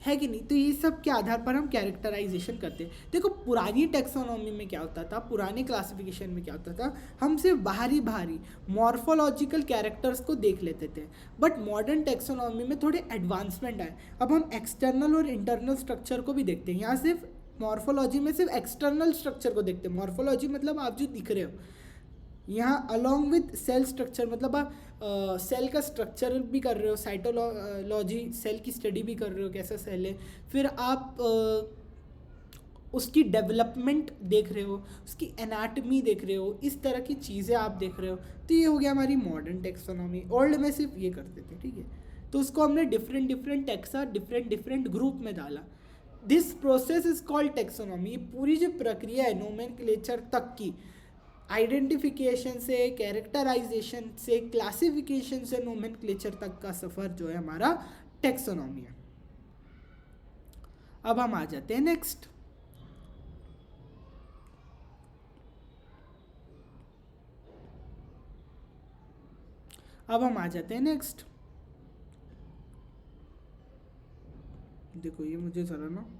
है कि नहीं, तो ये सब के आधार पर हम कैरेक्टराइजेशन करते हैं। देखो पुरानी टेक्सोनॉमी में क्या होता था, पुराने क्लासिफिकेशन में क्या होता था, हम सिर्फ बाहरी मॉर्फोलॉजिकल कैरेक्टर्स को देख लेते थे। बट मॉडर्न टेक्सोनॉमी में थोड़े एडवांसमेंट आए, अब हम एक्सटर्नल और इंटरनल स्ट्रक्चर को भी देखते हैं। यहाँ सिर्फ मॉर्फोलॉजी में सिर्फ एक्सटर्नल स्ट्रक्चर को देखते हैं। मॉर्फोलॉजी मतलब आप जो दिख रहे हो, यहाँ अलॉन्ग विथ सेल स्ट्रक्चर मतलब आप सेल का स्ट्रक्चर भी कर रहे हो, साइटोलॉजी सेल की स्टडी भी कर रहे हो कैसा सेल है, फिर आप उसकी डेवलपमेंट देख रहे हो, उसकी एनाटमी देख रहे हो, इस तरह की चीज़ें आप देख रहे हो। तो ये हो गया हमारी मॉडर्न टेक्सोनॉमी। ओल्ड में सिर्फ ये करते थे, ठीक है, तो उसको हमने डिफरेंट टेक्सा डिफरेंट ग्रुप में डाला। This process is called taxonomy. ये पूरी जो प्रक्रिया है नोमेनक्लेचर तक की, आइडेंटिफिकेशन से, कैरेक्टराइजेशन से, क्लासिफिकेशन से नोमेनक्लेचर तक का सफ़र जो है हमारा टेक्सोनॉमी है। अब हम आ जाते हैं नेक्स्ट। देखो ये मुझे ज़रा ना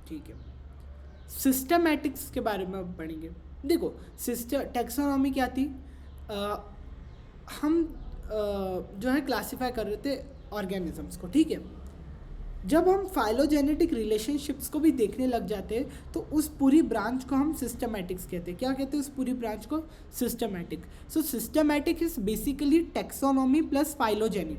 ठीक है, सिस्टमैटिक्स के बारे में अब पढ़ेंगे। देखो टेक्सोनॉमी क्या थी, हम जो है क्लासीफाई कर रहे थे ऑर्गेनिजम्स को, ठीक है। जब हम फाइलोजेनेटिक रिलेशनशिप्स को भी देखने लग जाते हैं तो उस पूरी ब्रांच को हम सिस्टमैटिक्स कहते हैं। क्या कहते हैं उस पूरी ब्रांच को? Systematic. So systematic is basically taxonomy plus phylogeny.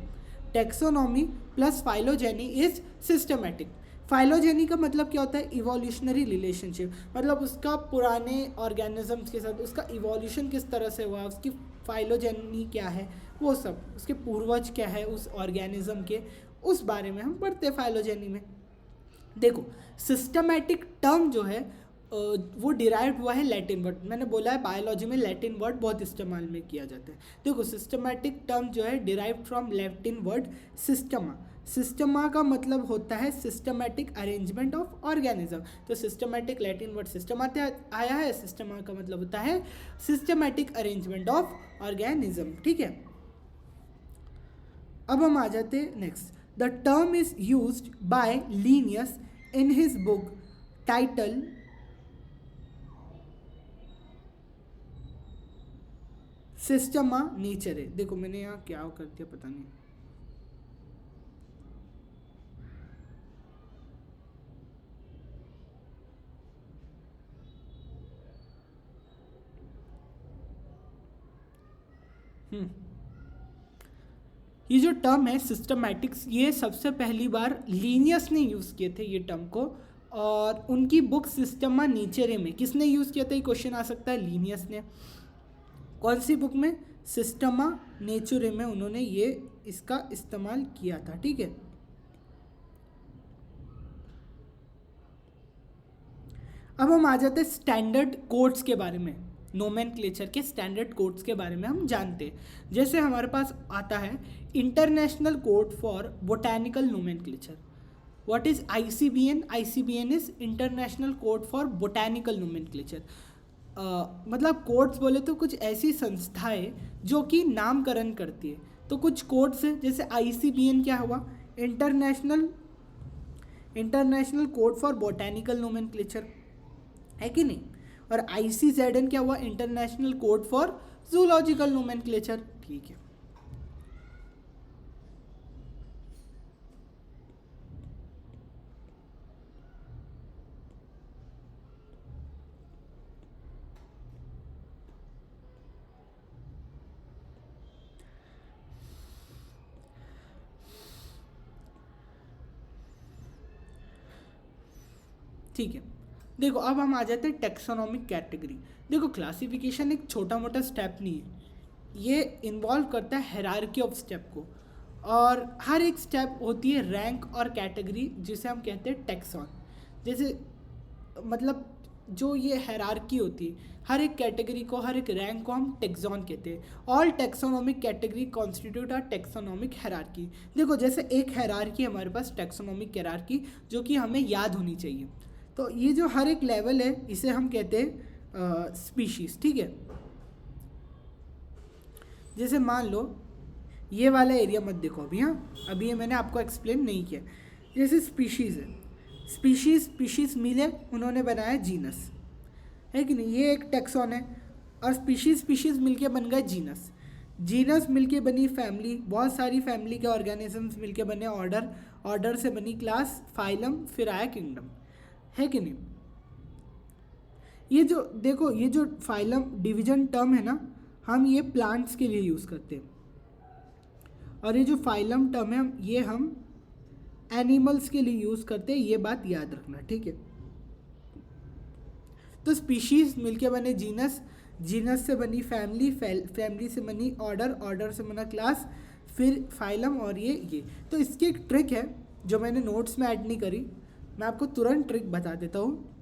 Taxonomy plus phylogeny is systematic. Phylogeny का मतलब क्या होता है? इवोल्यूशनरी रिलेशनशिप, मतलब उसका पुराने ऑर्गेनिजम्स के साथ उसका इवोल्यूशन किस तरह से हुआ, उसकी फाइलोजेनी क्या है, वो सब, उसके पूर्वज क्या है उस ऑर्गेनिज्म के, उस बारे में हम पढ़ते हैं फाइलोजेनी में। देखो सिस्टमैटिक टर्म जो है वो डिराइव हुआ है लैटिन वर्ड। मैंने बोला है बायोलॉजी में लैटिन वर्ड बहुत इस्तेमाल में किया जाता है। देखो सिस्टमैटिक टर्म जो है derive from Latin word Systema. Systema का मतलब होता है सिस्टमैटिक अरेंजमेंट ऑफ ऑर्गेनिज्म। तो सिस्टमैटिक लैटिन वर्ड सिस्टमा आया है, सिस्टमा का मतलब होता है सिस्टमैटिक अरेंजमेंट ऑफ ऑर्गेनिज्म, ठीक है। अब हम आ जाते हैं next. The term is used by Linnaeus in his book title Systema nature है। देखो मैंने यहाँ क्या कर दिया पता नहीं। ये जो टर्म है सिस्टमैटिक्स, ये सबसे पहली बार लीनियस ने यूज़ किए थे ये टर्म को, और उनकी बुक सिस्टमा नेचरे में किसने यूज़ किया था? ये क्वेश्चन आ सकता है, लीनियस ने। कौन सी बुक में? सिस्टमा नेचरे में उन्होंने ये इसका इस्तेमाल किया था, ठीक है। अब हम आ जाते हैं स्टैंडर्ड कोड्स के बारे में, नोमेनक्लेचर के स्टैंडर्ड कोड्स के बारे में हम जानते हैं। जैसे हमारे पास आता है international code for botanical nomenclature. What is ICBN? ICBN is international code for botanical nomenclature. मतलब कोड्स बोले तो कुछ ऐसी संस्थाएं जो कि नामकरण करती है। तो कुछ कोड्स है, जैसे ICBN क्या हुआ, international code for botanical nomenclature, है कि नहीं। और ICZN क्या हुआ, international code for zoological nomenclature. ठीक है, ठीक है। देखो अब हम आ जाते हैं टेक्सोनॉमिक कैटेगरी। देखो क्लासिफिकेशन एक छोटा मोटा स्टेप नहीं है, ये इन्वॉल्व करता है हायरार्की ऑफ स्टेप को, और हर एक स्टेप होती है रैंक और कैटेगरी, जिसे हम कहते हैं टेक्सॉन। जैसे मतलब जो ये हायरार्की होती है, हर एक कैटेगरी को, हर एक रैंक को हम टेक्सॉन कहते हैं। All taxonomic category constitute a taxonomic hierarchy. देखो जैसे एक हायरार्की हमारे पास टेक्सोनॉमिक हायरार्की, जो कि हमें याद होनी चाहिए। तो ये जो हर एक लेवल है इसे हम कहते हैं स्पीशीज़। ठीक है, जैसे मान लो ये वाला एरिया मत देखो अभी, हाँ अभी ये मैंने आपको एक्सप्लेन नहीं किया। जैसे स्पीशीज़ है, स्पीशीज़ मिले, उन्होंने बनाया जीनस, है कि नहीं, ये एक टेक्सॉन है। और स्पीशीज़ मिलके बन गए जीनस, जीनस मिलके बनी फैमिली, बहुत सारी फैमिली के ऑर्गेनिजम्स मिलके बने ऑर्डर, ऑर्डर से बनी क्लास, फाइलम, फिर आया किंगडम, है कि नहीं। ये जो देखो, ये जो फाइलम डिवीजन टर्म है ना, हम ये प्लांट्स के लिए यूज़ करते हैं, और ये जो फाइलम टर्म है ये हम एनिमल्स के लिए यूज़ करते हैं, ये बात याद रखना, ठीक है। तो स्पीशीज़ मिलके बने जीनस, जीनस से बनी फैमिली, फैमिली से बनी ऑर्डर, ऑर्डर से बना क्लास, फिर फाइलम, और ये। तो इसकी एक ट्रिक है जो मैंने नोट्स में ऐड नहीं करी, मैं आपको तुरंत ट्रिक बता देता हूँ।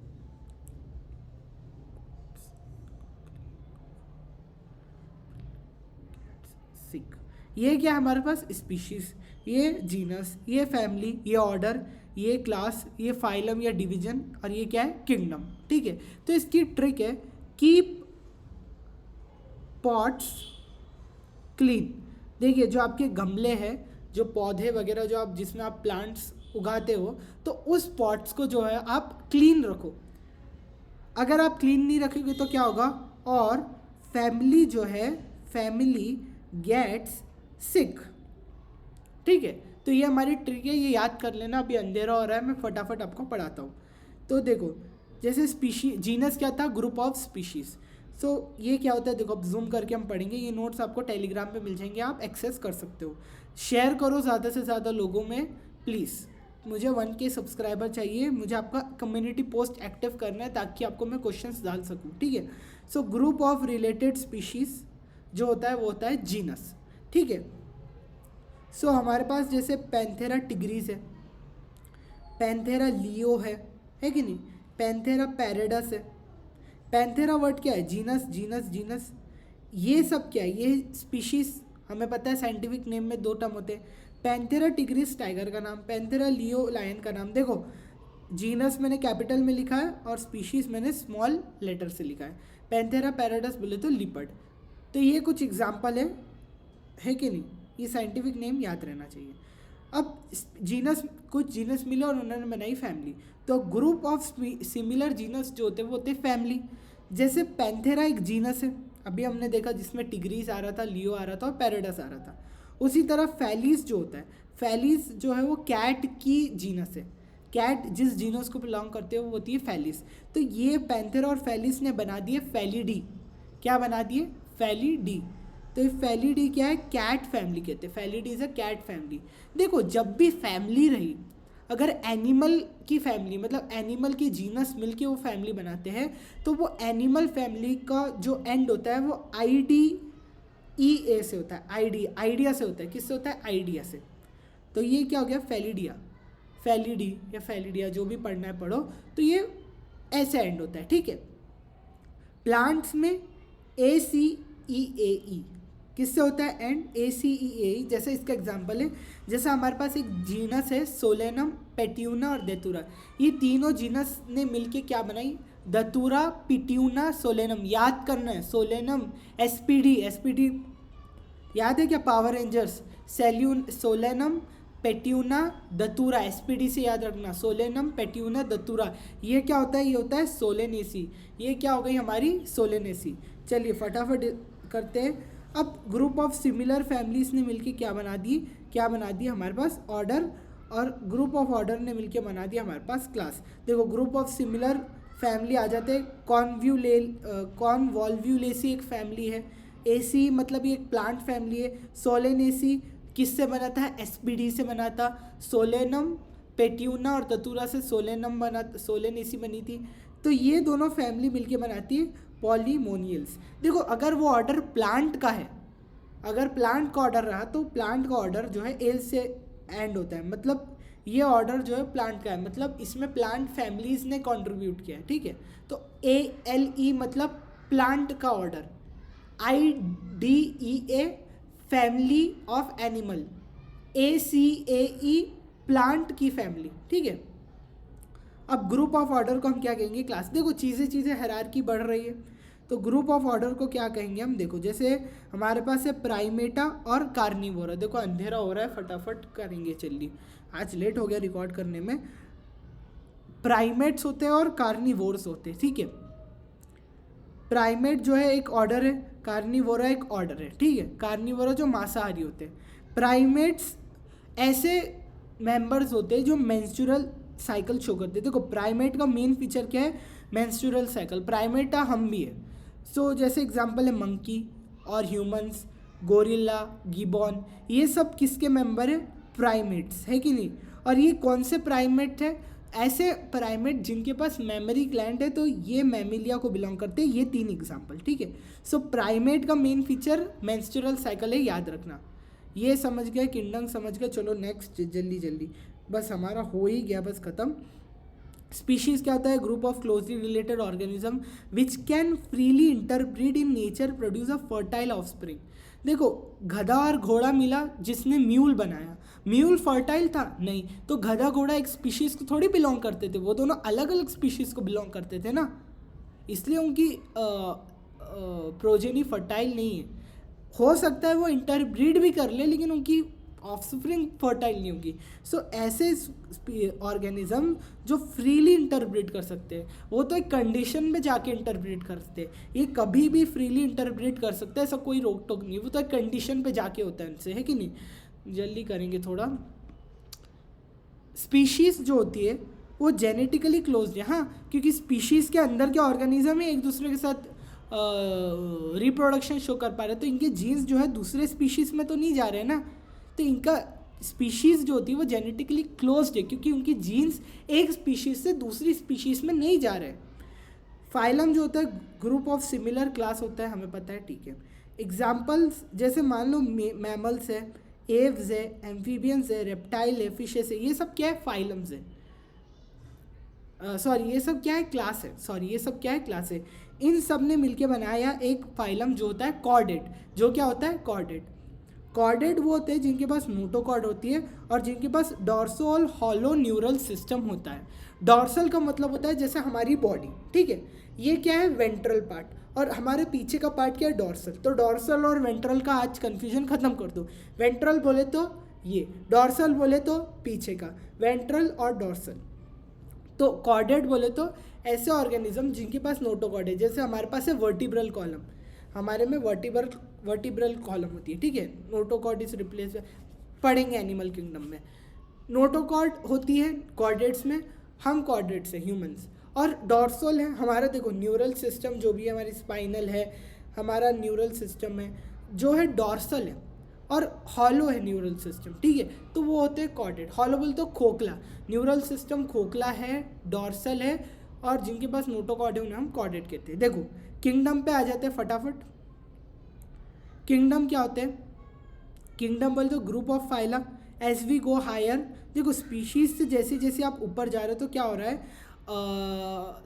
ये क्या है हमारे पास, स्पीशीज, ये जीनस, ये फैमिली, ये ऑर्डर, ये क्लास, ये फाइलम या डिवीजन, और ये क्या है, किंगडम। ठीक है, तो इसकी ट्रिक है कीप पॉट्स क्लीन। देखिए जो आपके गमले हैं, जो पौधे वगैरह जो आप जिसमें आप प्लांट्स उगाते हो, तो उस पॉट्स को जो है आप क्लीन रखो। अगर आप क्लीन नहीं रखोगे तो क्या होगा, और फैमिली जो है, फैमिली गेट्स सिक। ठीक है, तो ये हमारी ट्रिक है, ये याद कर लेना। अभी अंधेरा हो रहा है, मैं फटाफट आपको पढ़ाता हूँ। तो देखो जैसे स्पीशी, जीनस क्या था, ग्रुप ऑफ स्पीशीज़। सो ये क्या होता है, देखो अब जूम करके हम पढ़ेंगे, ये नोट्स आपको टेलीग्राम पे मिल जाएंगे, आप एक्सेस कर सकते हो। शेयर करो ज़्यादा से ज़्यादा लोगों में प्लीज़। मुझे 1K सब्सक्राइबर चाहिए, मुझे आपका कम्युनिटी पोस्ट एक्टिव करना है ताकि आपको मैं क्वेश्चंस डाल सकूँ, ठीक है। So group of related species जो होता है वो होता है जीनस, ठीक है। सो हमारे पास जैसे पैंथेरा टिग्रीज है, पैंथेरा लियो है कि नहीं, पैंथेरा पैरेडस है। पैंथेरा वर्ड क्या है, जीनस, जीनस, जीनस। ये सब क्या है, ये स्पीशीज़, हमें पता है साइंटिफिक नेम में 2 टर्म होते हैं, पैंथेरा टिग्रिस टाइगर का नाम, पैंथेरा लियो लायन का नाम। देखो जीनस मैंने कैपिटल में लिखा है और स्पीशीज़ मैंने स्मॉल लेटर से लिखा है। पैंथेरा पैराडस बोले तो लिपर्ड। तो ये कुछ एग्जाम्पल है कि नहीं, ये साइंटिफिक नेम याद रहना चाहिए। अब जीनस, कुछ जीनस मिले और उन्होंने बनाई फैमिली, तो ग्रुप ऑफ सिमिलर जीनस जो होते हैं वो होते हैं फैमिली। जैसे पैंथेरा एक जीनस है, अभी हमने देखा जिसमें टिग्रीस आ रहा था, लियो आ रहा था और पैराडस आ रहा था। उसी तरह फैलीस जो होता है, फैलीस जो है वो कैट की जीनस है, कैट जिस जीनस को बिलोंग करते हो वो होती है फैलीस। तो ये पैंथेरा और फैलीस ने बना दिए फैलिडी। क्या बना दिए, फैलिडी। तो ये फैलिडी क्या है, कैट फैमिली कहते हैं, फैलिडी इज अ कैट फैमिली। देखो जब भी फैमिली रही, अगर एनिमल की फैमिली मतलब एनिमल की जीनस मिलके वो फैमिली बनाते हैं, तो वो एनिमल फैमिली का जो एंड होता है वो IDEA से होता है, आइडिया से होता है। किससे होता है, आइडिया से। तो ये क्या हो गया, फैलिडिया, फैलिडी या फैलिडिया, जो भी पढ़ना है पढ़ो। तो ये ऐसे एंड होता है, ठीक है। प्लांट्स में ACEAE किससे होता है एंड, ACEAE। जैसे इसका एग्जांपल है, जैसे हमारे पास एक जीनस है सोलेनम, पेट्यूना और दतूरा। ये तीनों जीनस ने मिलके क्या बनाई, दतूरा, पिट्यूना, सोलेनम। याद करना है, सोलेनम SPD याद है क्या, power rangers. Solanum, Petunia, Datura, SPD से याद रखना, सोलेनम, पेट्यूना, दतूरा। ये क्या होता है, ये होता है सोलेनेसी। ये क्या हो गई हमारी, सोलेनेसी। चलिए फटाफट करते हैं। अब ग्रुप ऑफ सिमिलर फैमिलीज ने मिलके क्या बना दी हमारे पास ऑर्डर, और ग्रुप ऑफ ऑर्डर ने मिलके बना दिया हमारे पास क्लास। देखो ग्रुप ऑफ सिमिलर फैमिली आ जाते हैं, कॉन्वॉल्व्यूलेसी एक फैमिली है, AC मतलब ये एक प्लांट फैमिली है, सोलेनेसी किससे बना था, SPD से बना था, सोलेनम, पेट्यूना और दतूरा से सोलेनेसी बनी थी। तो ये दोनों फैमिली मिलके बनाती है पॉलीमोनियल्स। देखो अगर वो ऑर्डर प्लांट का है, अगर प्लांट का ऑर्डर रहा तो प्लांट का ऑर्डर जो है एल से एंड होता है, मतलब ये ऑर्डर जो है प्लांट का है, मतलब इसमें प्लांट फैमिलीज ने कंट्रीब्यूट किया है, ठीक है। तो ALE मतलब प्लांट का order, IDEA family of animal, ACAE plant की फैमिली, ठीक है। अब ग्रुप ऑफ ऑर्डर को हम क्या कहेंगे, क्लास। देखो चीज़ें हायरार्की बढ़ रही है, तो ग्रुप ऑफ ऑर्डर को क्या कहेंगे हम, देखो जैसे हमारे पास है प्राइमेटा और कार्निवोरा। देखो अंधेरा हो रहा है, फटाफट करेंगे, चलिए आज लेट हो गया रिकॉर्ड करने में। प्राइमेट्स होते हैं और कार्निवोर्स होते हैं, ठीक है। प्राइमेट जो है एक ऑर्डर है, कार्निवोरा एक ऑर्डर है, ठीक है। कार्निवोरा जो मांसाहारी होते हैं। प्राइमेट्स ऐसे मेंबर्स होते हैं जो मेंस्ट्रुअल साइकिल शो करते हैं। देखो प्राइमेट का मेन फीचर क्या है, मेंस्ट्रुअल साइकिल। प्राइमेटा हम भी है, सो जैसे एग्जांपल है मंकी और ह्यूमंस, गोरिल्ला, गिबॉन, ये सब किसके मेंबर है, प्राइमेट्स, है कि नहीं। और ये कौन से प्राइमेट है, ऐसे प्राइमेट जिनके पास मेमोरी ग्लैंड है, तो ये मैमिलिया को बिलोंग करते हैं। ये 3 एग्जांपल, ठीक है। सो प्राइमेट का मेन फीचर मेंस्ट्रुअल साइकिल है, याद रखना। ये समझ गए, किंगडम समझ गए। चलो नेक्स्ट, जल्दी बस हमारा हो ही गया, बस खत्म। स्पीशीज क्या होता है, group of closely related organism which can freely interbreed in nature, produce a fertile offspring. देखो गधा और घोड़ा मिला जिसने म्यूल बनाया, म्यूल फर्टाइल था नहीं, तो गधा घोड़ा एक स्पीशीज को थोड़ी बिलोंग करते थे, वो दोनों अलग अलग स्पीशीज को बिलोंग करते थे ना, इसलिए उनकी प्रोजेनी फर्टाइल नहीं है। हो सकता है वो इंटरब्रीड भी कर ले, लेकिन उनकी ऑफस्प्रिंग फर्टाइल नहीं होगी। सो ऐसे ऑर्गेनिज्म जो फ्रीली इंटरब्रीड कर सकते हैं, वो तो एक कंडीशन में जाके इंटरब्रीड करते हैं, ये कभी भी फ्रीली इंटरब्रीड कर सकते हैं, ऐसा कोई रोक टोक नहीं, वो तो एक कंडीशन पे जाके होता है उनसे, है कि नहीं। जल्दी करेंगे थोड़ा। स्पीशीज़ जो होती है वो जेनेटिकली क्लोज्ड है, हाँ, क्योंकि स्पीशीज़ के अंदर के ऑर्गेनिज्म ही एक दूसरे के साथ रिप्रोडक्शन शो कर पा रहे हैं, तो इनके जीन्स जो है दूसरे स्पीशीज़ में तो नहीं जा रहे हैं ना, तो इनका स्पीशीज़ जो होती है वो जेनेटिकली क्लोज्ड है, क्योंकि उनकी जीन्स एक स्पीशीज़ से दूसरी स्पीशीज़ में नहीं जा रहे। फाइलम जो होता है ग्रुप ऑफ सिमिलर क्लास होता है, हमें पता है, ठीक है। एग्जाम्पल्स जैसे मान लो मैमल्स है, एव्स है, एम्फीबियंस है, रेप्टाइल है, फिशेस है, ये सब क्या है, फाइलम्स है। ये सब क्या है, क्लास है। ये सब क्या है, क्लास है। इन सब ने मिलके बनाया एक फाइलम जो होता है कॉर्डेट। जो क्या होता है, कॉर्डेट वो होते हैं जिनके पास नोटोकॉर्ड होती है और जिनके पास डॉर्सल हॉलो न्यूरल सिस्टम होता है। डॉर्सल का मतलब होता है जैसे हमारी बॉडी, ठीक है, ये क्या है, वेंट्रल पार्ट, और हमारे पीछे का पार्ट क्या है, डॉर्सल। तो डॉर्सल और वेंट्रल का आज कन्फ्यूजन खत्म कर दो। वेंट्रल बोले तो ये, डॉर्सल बोले तो पीछे का, वेंट्रल और डॉर्सल। तो कॉर्डेट बोले तो ऐसे ऑर्गेनिज्म जिनके पास नोटोकॉर्ड है, जैसे हमारे पास है वर्टिब्रल कॉलम, हमारे में वर्टिब्रल कॉलम होती है, ठीक है। नोटोकॉर्ड इज रिप्लेस, पढ़ेंगे एनिमल किंगडम में। नोटोकॉर्ड होती है कॉर्डेट्स में, हम कॉर्डेट्स हैं ह्यूमंस, और डॉर्सल है हमारा, देखो न्यूरल सिस्टम जो भी है, हमारी स्पाइनल है, हमारा न्यूरल सिस्टम है जो है डॉर्सल है, और हॉलो है न्यूरल सिस्टम, ठीक है। तो वो होते हैं कॉर्डेट। हॉलो बोल तो खोखला, न्यूरल सिस्टम खोखला है, डॉर्सल है, और जिनके पास नोटोकॉर्ड है उन्हें हम कॉर्डेट कहते हैं। देखो किंगडम पे आ जाते हैं फटाफट। किंगडम क्या होते हैं, किंगडम बोल तो group of phyla. As we go higher, देखो स्पीशीज से जैसे जैसे आप ऊपर जा रहे हो तो क्या हो रहा है,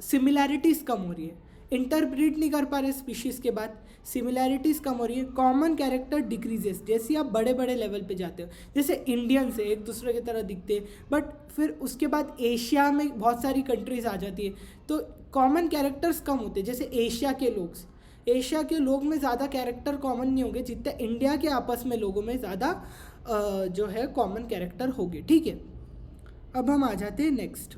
सिमिलैरिटीज़ कम हो रही है, इंटरब्रीड नहीं कर पा रहे स्पीशीज़ के बाद, सिमिलैरिटीज़ कम हो रही है, कॉमन कैरेक्टर डिक्रीजेस। जैसे आप बड़े बड़े लेवल पे जाते हो, जैसे इंडियंस है एक दूसरे की तरह दिखते हैं, बट फिर उसके बाद एशिया में बहुत सारी कंट्रीज आ जाती है तो कॉमन कैरेक्टर्स कम होते हैं। जैसे एशिया के लोग में ज़्यादा कैरेक्टर कॉमन नहीं होंगे जितने इंडिया के आपस में लोगों में ज़्यादा जो है कॉमन कैरेक्टर होंगे। ठीक है, अब हम आ जाते हैं नेक्स्ट।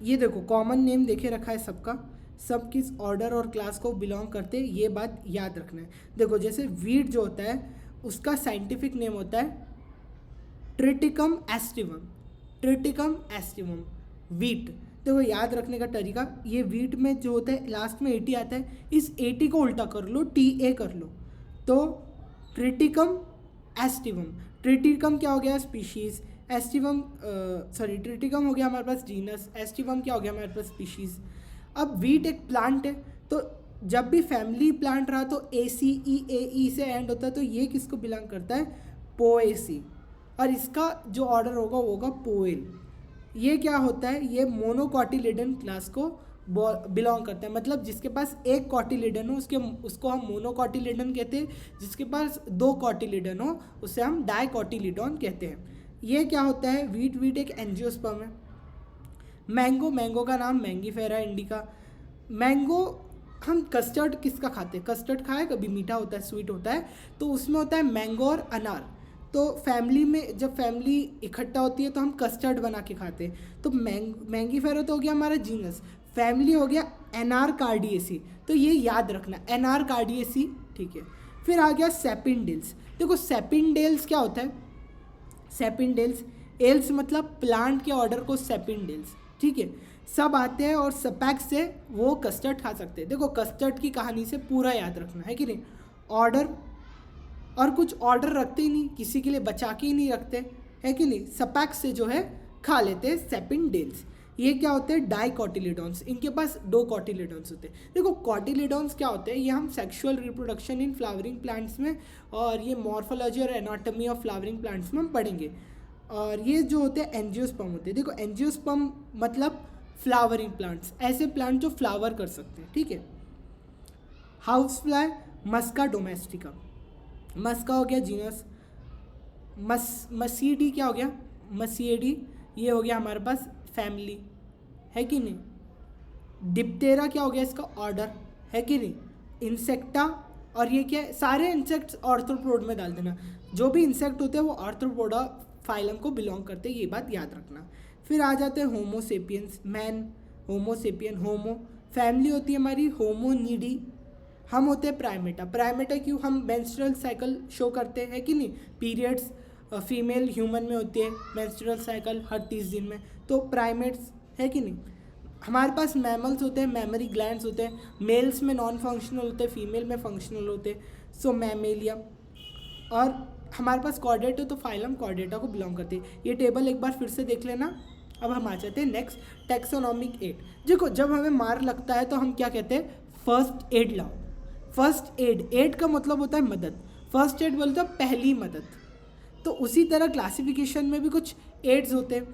ये देखो कॉमन नेम देखे रखा है सबका, सब किस ऑर्डर और क्लास को बिलोंग करते हैं, ये बात याद रखना है। देखो जैसे वीट जो होता है उसका साइंटिफिक नेम होता है ट्रिटिकम एस्टिवम वीट। देखो याद रखने का तरीका, ये वीट में जो होता है लास्ट में 80 आता है, इस 80 को उल्टा कर लो, TA कर लो, तो ट्रिटिकम एस्टिवम। ट्रिटिकम क्या हो गया, स्पीशीज़, एस्टिवम ट्रिटिकम हो गया हमारे पास जीनस, एस्टिवम क्या हो गया हमारे पास स्पीशीज़। अब वीट एक प्लांट है, तो जब भी फैमिली प्लांट रहा तो ACE से एंड होता है, तो ये किसको बिलोंग करता है, पोएसी, और इसका जो ऑर्डर होगा वो होगा पोएल। ये क्या होता है, ये मोनोकॉटिलिडन क्लास को बिलोंग करता है, मतलब जिसके पास एक कॉटिलिडन हो उसको हम मोनोकॉटिलिडन कहते हैं, जिसके पास 2 कॉटिलिडन हो उसे हम डाइकॉटिलिडन कहते हैं। ये क्या होता है, वीट एक एंजियोस्पर्म है। मैंगो का नाम मैंगीफेरा इंडिका। मैंगो हम कस्टर्ड किसका खाते हैं, कस्टर्ड खाया कभी, मीठा होता है, स्वीट होता है, तो उसमें होता है मैंगो और अनार। तो फैमिली में जब फैमिली इकट्ठा होती है तो हम कस्टर्ड बना के खाते हैं। तो मैंगीफेरा तो हो गया हमारा जीनस, फैमिली हो गया एनारकार्डियेसी, तो ये याद रखना एनारकार्डियेसी। ठीक है, फिर आ गया सेपिनडेल्स। देखो सेपिनडेल्स क्या होता है, सेपिनडेल्स, एल्स मतलब प्लांट के ऑर्डर को सेपिनडेल्स। ठीक है, सब आते हैं और सपैक्स से वो कस्टर्ड खा सकते हैं। देखो कस्टर्ड की कहानी से पूरा याद रखना है कि नहीं, ऑर्डर और कुछ ऑर्डर रखते ही नहीं, किसी के लिए बचा के ही नहीं रखते, है कि नहीं, सपैक्स से जो है खा लेते हैं सेपिनडेल्स। ये क्या होते हैं, डाइकॉटिलिडॉन्स, इनके पास 2 कॉटिलिडॉन्स होते हैं। देखो कॉटिलिडॉन्स क्या होते हैं, ये हम sexual reproduction in flowering plants में और ये मॉर्फोलॉजी और एनाटॉमी ऑफ फ्लावरिंग प्लांट्स में हम पढ़ेंगे। और ये जो होते हैं एंजियोस्पर्म होते हैं। देखो एंजियोस्पर्म मतलब फ्लावरिंग प्लांट्स, ऐसे प्लांट जो फ्लावर कर सकते हैं। ठीक है, हाउस फ्लाई मस्का डोमेस्टिका, मस्का हो गया जीनस, मसीडी क्या हो गया, मसीडी, ये हो गया हमारे पास फैमिली, है कि नहीं। डिप्टेरा क्या हो गया इसका ऑर्डर, है कि नहीं, इंसेक्टा, और ये क्या है, सारे इंसेक्ट्स आर्थ्रोपोड में डाल देना, जो भी इंसेक्ट होते हैं वो आर्थ्रोपोडा फाइलम को बिलोंग करते हैं, ये बात याद रखना। फिर आ जाते हैं होमोसेपियंस, मैन, होमोसेपियन, होमो, फैमिली होती है हमारी होमोनिडी, हम होते हैं प्राइमेटा क्यों, हम मेंस्ट्रुअल साइकिल शो करते हैं कि नहीं, पीरियड्स फीमेल ह्यूमन में होती है मेंस्ट्रुअल साइकिल हर 30 दिन में, तो प्राइमेट्स, है कि नहीं। हमारे पास मैमल्स होते हैं, मेमोरी ग्लैंड्स होते हैं, मेल्स में नॉन फंक्शनल होते हैं, फीमेल में फंक्शनल होते हैं, सो मैमेलिया। और हमारे पास कॉर्डेटा, तो फाइलम कॉर्डेटा को बिलोंग करती है। ये टेबल एक बार फिर से देख लेना। अब हम आ जाते हैं नेक्स्ट, टैक्सोनॉमिक एड। देखो जब हमें मार लगता है तो हम क्या कहते हैं, फर्स्ट एड लाओ। फर्स्ट एड का मतलब होता है मदद, फर्स्ट एड बोलते हैं पहली मदद। तो उसी तरह क्लासिफिकेशन में भी कुछ एड्स होते हैं,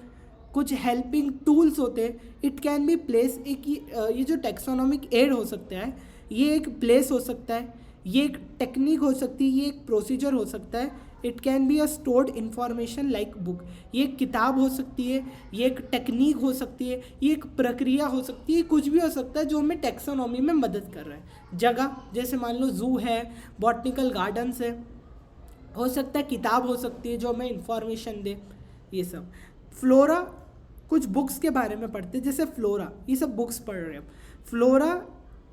कुछ हेल्पिंग टूल्स होते हैं। इट कैन बी प्लेस, एक ये जो टैक्सोनॉमिक एड हो सकता है, ये एक प्लेस हो सकता है, ये एक टेक्निक हो सकती है, ये एक प्रोसीजर हो सकता है। It can be a stored information like book, ये एक किताब हो सकती है, ये एक टेक्निक हो सकती है, ये एक प्रक्रिया हो सकती है, कुछ भी हो सकता है जो हमें टैक्सोनॉमी में मदद कर रहा है। जगह जैसे मान लो जू है, बॉटनिकल गार्डन्स है, हो सकता है किताब हो सकती है जो हमें इंफॉर्मेशन दे, ये सब। फ्लोरा, कुछ बुक्स के बारे में पढ़ते हैं, जैसे फ्लोरा, ये सब बुक्स पढ़ रहे हैं। Flora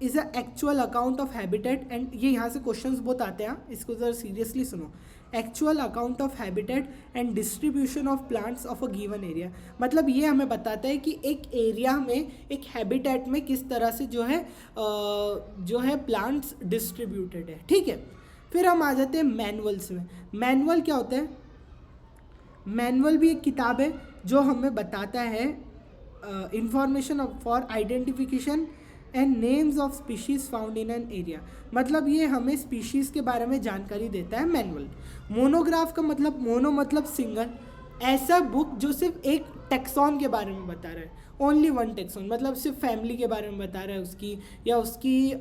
is a actual account of habitat and, ये यहाँ से क्वेश्चंस बहुत आते हैं, इसको ज़रा सीरियसली सुनो। Actual account of habitat and distribution of plants of a given area, मतलब ये हमें बताता है कि एक एरिया में, एक हैबिटेट में किस तरह से जो है प्लांट्स डिस्ट्रीब्यूटेड है। ठीक है, फिर हम आ जाते हैं मैनुअल्स में। मैनुअल क्या होता है, मैनुअल भी एक किताब है जो हमें बताता है information for identification and names of species found in an area, मतलब ये हमें स्पीशीज़ के बारे में जानकारी देता है मैनुअल। मोनोग्राफ का मतलब, मोनो मतलब सिंगल, ऐसा बुक जो सिर्फ एक टेक्सॉन के बारे में बता रहा है, ओनली वन टेक्सॉन, मतलब सिर्फ फैमिली के बारे में बता रहा है उसकी, या उसकी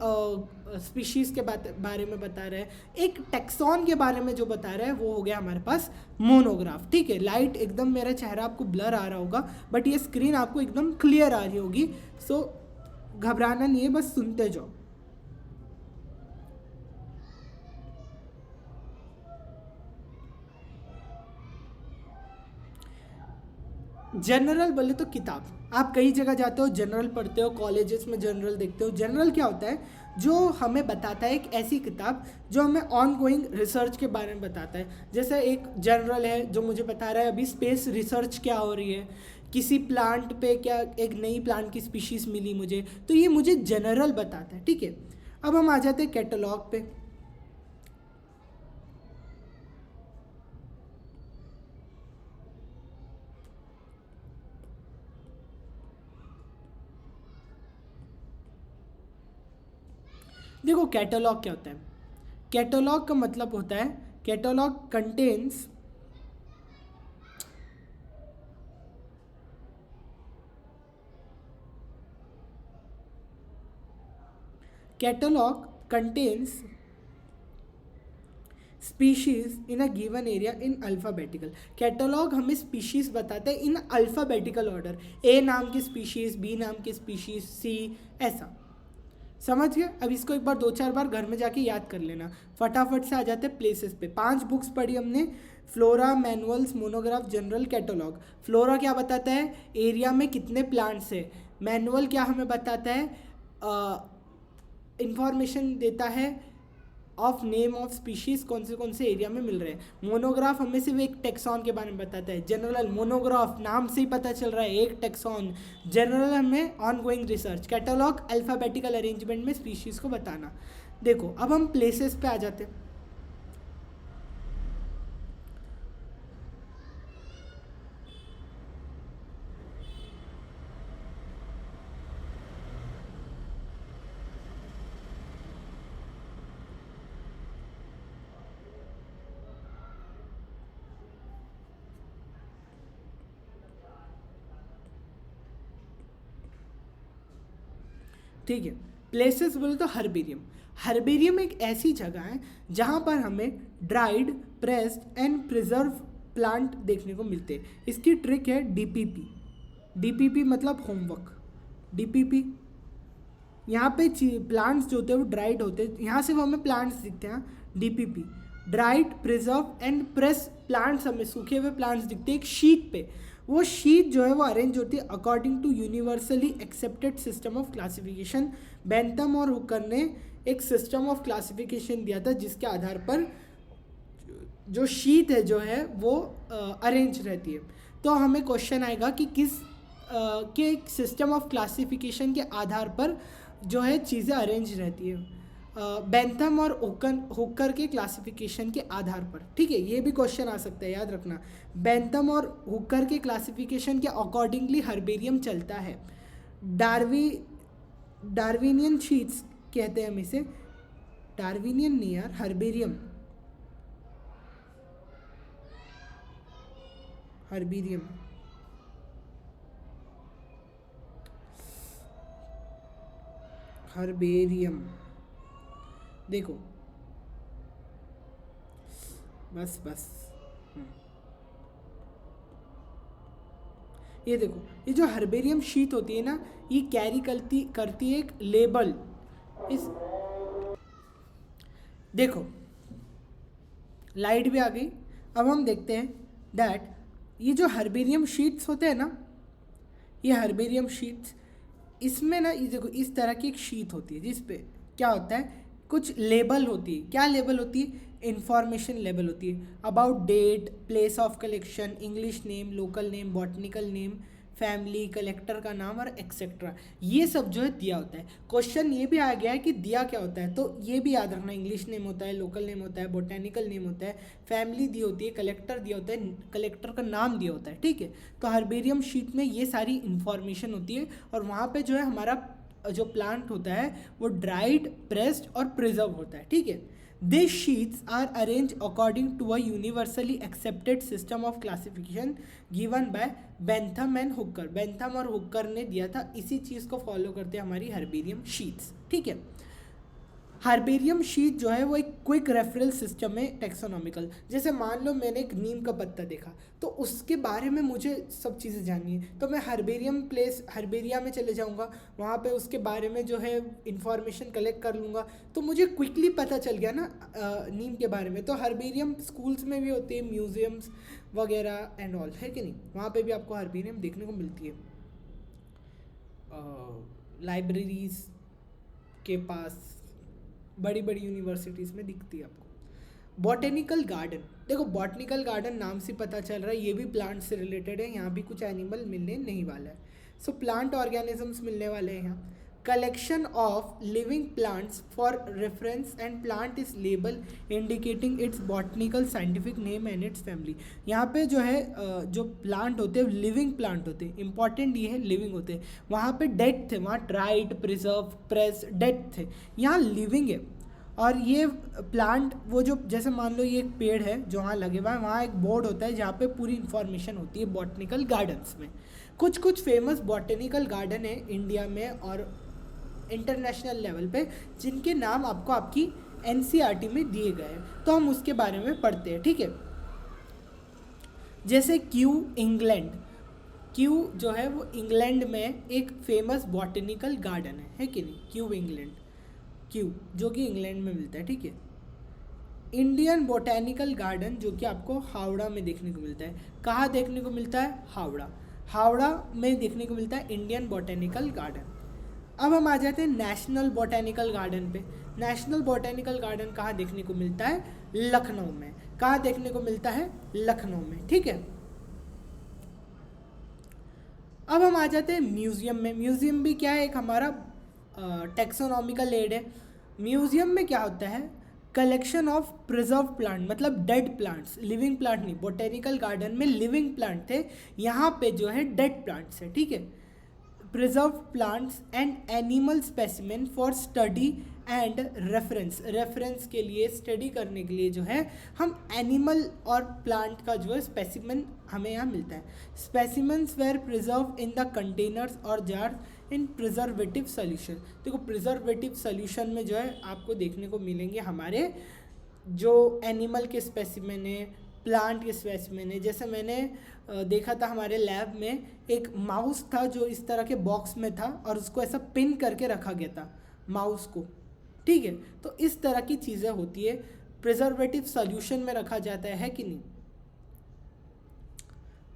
स्पीशीज़ के बारे में बता रहा है, एक टेक्सॉन के बारे में जो बता रहा है, वो हो गया हमारे पास मोनोग्राफ। ठीक है, लाइट एकदम, मेरा चेहरा आपको ब्लर आ रहा होगा बट ये स्क्रीन आपको एकदम क्लियर आ रही होगी, सो घबराना नहीं है, बस सुनते जाओ। जनरल बोले तो किताब, आप कई जगह जाते हो जनरल पढ़ते हो, कॉलेजेस में जनरल देखते हो। जनरल क्या होता है, जो हमें बताता है, एक ऐसी किताब जो हमें ऑन गोइंग रिसर्च के बारे में बताता है। जैसे एक जनरल है जो मुझे बता रहा है अभी स्पेस रिसर्च क्या हो रही है, किसी प्लांट पे क्या एक नई प्लांट की स्पीशीज़ मिली मुझे, तो ये मुझे जनरल बताता है। ठीक है, अब हम आ जाते हैं कैटलॉग पे। देखो कैटलॉग क्या होता है, कैटलॉग का मतलब होता है, catalogue contains species in a given area in alphabetical. Catalogue हमें स्पीशीज बताता है इन अल्फ़ाबेटिकल ऑर्डर, ए नाम की स्पीशीज, बी नाम की स्पीशीज, सी, ऐसा। समझ गए? अब इसको एक बार 2-4 बार घर में जाके याद कर लेना। फटाफट से आ जाते हैं प्लेसेस पे। 5 बुक्स पढ़ी हमने, flora, manuals, monograph, general, catalogue. Flora क्या बताता है, एरिया में कितने प्लांट्स है। मैनुअल क्या हमें बताता है, इंफॉर्मेशन देता है ऑफ नेम ऑफ स्पीशीज़, कौन से एरिया में मिल रहे हैं। मोनोग्राफ हमें सिर्फ एक टेक्सॉन के बारे में बताता है। जनरल, मोनोग्राफ नाम से ही पता चल रहा है एक टेक्सॉन। जनरल हमें on going research. Catalogue alphabetical arrangement में स्पीशीज़ को बताना। देखो अब हम प्लेसेस पे आ जाते हैं। ठीक है, प्लेसेस बोले तो हर्बेरियम। हर्बेरियम एक ऐसी जगह है जहाँ पर हमें dried, pressed and preserve plant देखने को मिलते हैं। इसकी ट्रिक है डीपीपी। डीपीपी मतलब होमवर्क। डीपीपी यहाँ पे प्लांट्स जो होते हैं वो ड्राइड होते हैं, यहाँ से वो हमें प्लांट्स दिखते हैं। DPP dried, preserve and press plants, हमें सूखे हुए प्लांट्स दिखते हैं एक शीट पे। वो शीट जो है वो अरेंज होती है according to universally accepted system of classification. Bentham और हुकर ने एक सिस्टम ऑफ क्लासिफिकेशन दिया था जिसके आधार पर जो शीट है जो है वो अरेंज रहती है। तो हमें क्वेश्चन आएगा कि किस के सिस्टम ऑफ क्लासिफिकेशन के आधार पर जो है चीज़ें अरेंज रहती है। बेंथम और हुकर के क्लासिफिकेशन के आधार पर। ठीक है, ये भी क्वेश्चन आ सकता है, याद रखना। बेंथम और हुकर के क्लासिफिकेशन के अकॉर्डिंगली हर्बेरियम चलता है। डार्विनियन शीट्स कहते हैं हम इसे। डार्विनियन नहीं यार, हर्बेरियम। हर्बेरियम हर्बेरियम देखो, बस ये देखो, ये जो हर्बेरियम शीट होती है ना, ये कैरी करती है एक लेबल। इस देखो लाइट भी आ गई। अब हम देखते हैं दैट ये जो हर्बेरियम शीट्स होते हैं ना, ये हर्बेरियम शीट्स, इसमें ना ये देखो इस तरह की एक शीट होती है जिस पे क्या होता है, कुछ लेबल होती है। क्या लेबल होती है, इंफॉर्मेशन लेबल होती है। About date, place of collection, English name, local name, botanical name, family, collector का नाम और एक्सेट्रा, ये सब जो है दिया होता है। क्वेश्चन ये भी आ गया है कि दिया क्या होता है, तो ये भी याद रखना, इंग्लिश नेम होता है, लोकल नेम होता है, बोटेनिकल नेम होता है, फैमिली दी होती है, कलेक्टर दिया होता है, कलेक्टर का नाम दिया होता है। ठीक है, तो हर्बेरियम शीट में ये सारी इंफॉर्मेशन होती है और वहाँ पे जो है हमारा जो प्लांट होता है वो ड्राइड, प्रेस्ड और प्रिजर्व होता है। ठीक है, These sheets are arranged according to a universally accepted system of classification given by Bentham and Hooker. Bentham और हुक्कर ने दिया था, इसी चीज़ को फॉलो करते हैं हमारी हर्बेरियम शीट्स, ठीक है। हार्बेरियम शीट जो है वो एक क्विक रेफरेंस सिस्टम है टेक्सोनॉमिकल। जैसे मान लो मैंने एक नीम का पत्ता देखा तो उसके बारे में मुझे सब चीज़ें जाननी है, तो मैं हर्बेरिया में चले जाऊंगा, वहाँ पे उसके बारे में जो है इंफॉर्मेशन कलेक्ट कर लूँगा, तो मुझे क्विकली पता चल गया ना नीम के बारे में। तो हर्बेरियम स्कूल्स में भी होते हैं, म्यूजियम्स वगैरह एंड ऑल, है कि नहीं, वहाँ पर भी आपको हर्बेरियम देखने को मिलती है। लाइब्रेरीज के पास, बड़ी बड़ी यूनिवर्सिटीज़ में दिखती है आपको। बॉटेनिकल गार्डन, देखो बॉटनिकल गार्डन नाम से पता चल रहा है ये भी प्लांट से रिलेटेड है, यहाँ भी कुछ एनिमल मिलने नहीं वाला है। सो प्लांट ऑर्गेनिजम्स मिलने वाले हैं यहाँ। Collection of living plants for reference and plant is label indicating it's botanical scientific name and it's family. यहाँ पे जो है जो प्लांट होते हैं लिविंग प्लांट होते हैं, इंपॉर्टेंट ये है लिविंग होते हैं। वहाँ पे डेड थे, वहाँ ट्राइड, प्रिजर्व, प्रेस, डेड थे, यहाँ लिविंग है। और ये प्लांट वो जो जैसे मान लो ये एक पेड़ है जो वहाँ लगे हुआ है, वहाँ एक बोर्ड होता है जहाँ पे पूरी इन्फॉर्मेशन होती है बॉटनिकल गार्डन्स में। कुछ कुछ फेमस बॉटनिकल गार्डन है इंडिया में और इंटरनेशनल लेवल पे, जिनके नाम आपको आपकी एनसीईआरटी में दिए गए हैं, तो हम उसके बारे में पढ़ते हैं, ठीक है। जैसे क्यू इंग्लैंड, क्यू जो है वो इंग्लैंड में एक फेमस बॉटनिकल गार्डन है कि नहीं, क्यू इंग्लैंड, क्यू जो कि इंग्लैंड में मिलता है, ठीक है। इंडियन बोटेनिकल गार्डन जो कि आपको हावड़ा में देखने को मिलता है। कहाँ देखने को मिलता है? हावड़ा, हावड़ा में देखने को मिलता है इंडियन बोटेनिकल गार्डन। अब हम आ जाते हैं नेशनल बोटेनिकल गार्डन पे। नेशनल बोटेनिकल गार्डन कहाँ देखने को मिलता है? लखनऊ में। कहाँ देखने को मिलता है? लखनऊ में, ठीक है। अब हम आ जाते हैं म्यूजियम में। म्यूजियम भी क्या है, एक हमारा टेक्सोनॉमिकल एड है। म्यूजियम में क्या होता है? कलेक्शन ऑफ प्रिजर्व प्लांट, मतलब डेड प्लांट्स, लिविंग प्लांट नहीं। बोटेनिकल गार्डन में लिविंग प्लांट थे, यहाँ पे जो है डेड प्लांट्स है, ठीक है। Preserve plants and animal specimen for study and reference, reference के लिए, स्टडी करने के लिए जो है हम एनिमल और प्लांट का जो है स्पेसिमेन हमें यहाँ मिलता है। Specimens were preserve in the containers और जार्स इन प्रिजर्वेटिव सोल्यूशन। देखो प्रिजर्वेटिव सोल्यूशन में जो है आपको देखने को मिलेंगे हमारे जो एनिमल के स्पेसिमेन है, प्लांट के स्पेसिमेन है। जैसे मैंने देखा था हमारे लैब में एक माउस था जो इस तरह के बॉक्स में था और उसको ऐसा पिन करके रखा गया था माउस को, ठीक है। तो इस तरह की चीज़ें होती है, प्रिजर्वेटिव सॉल्यूशन में रखा जाता है कि नहीं।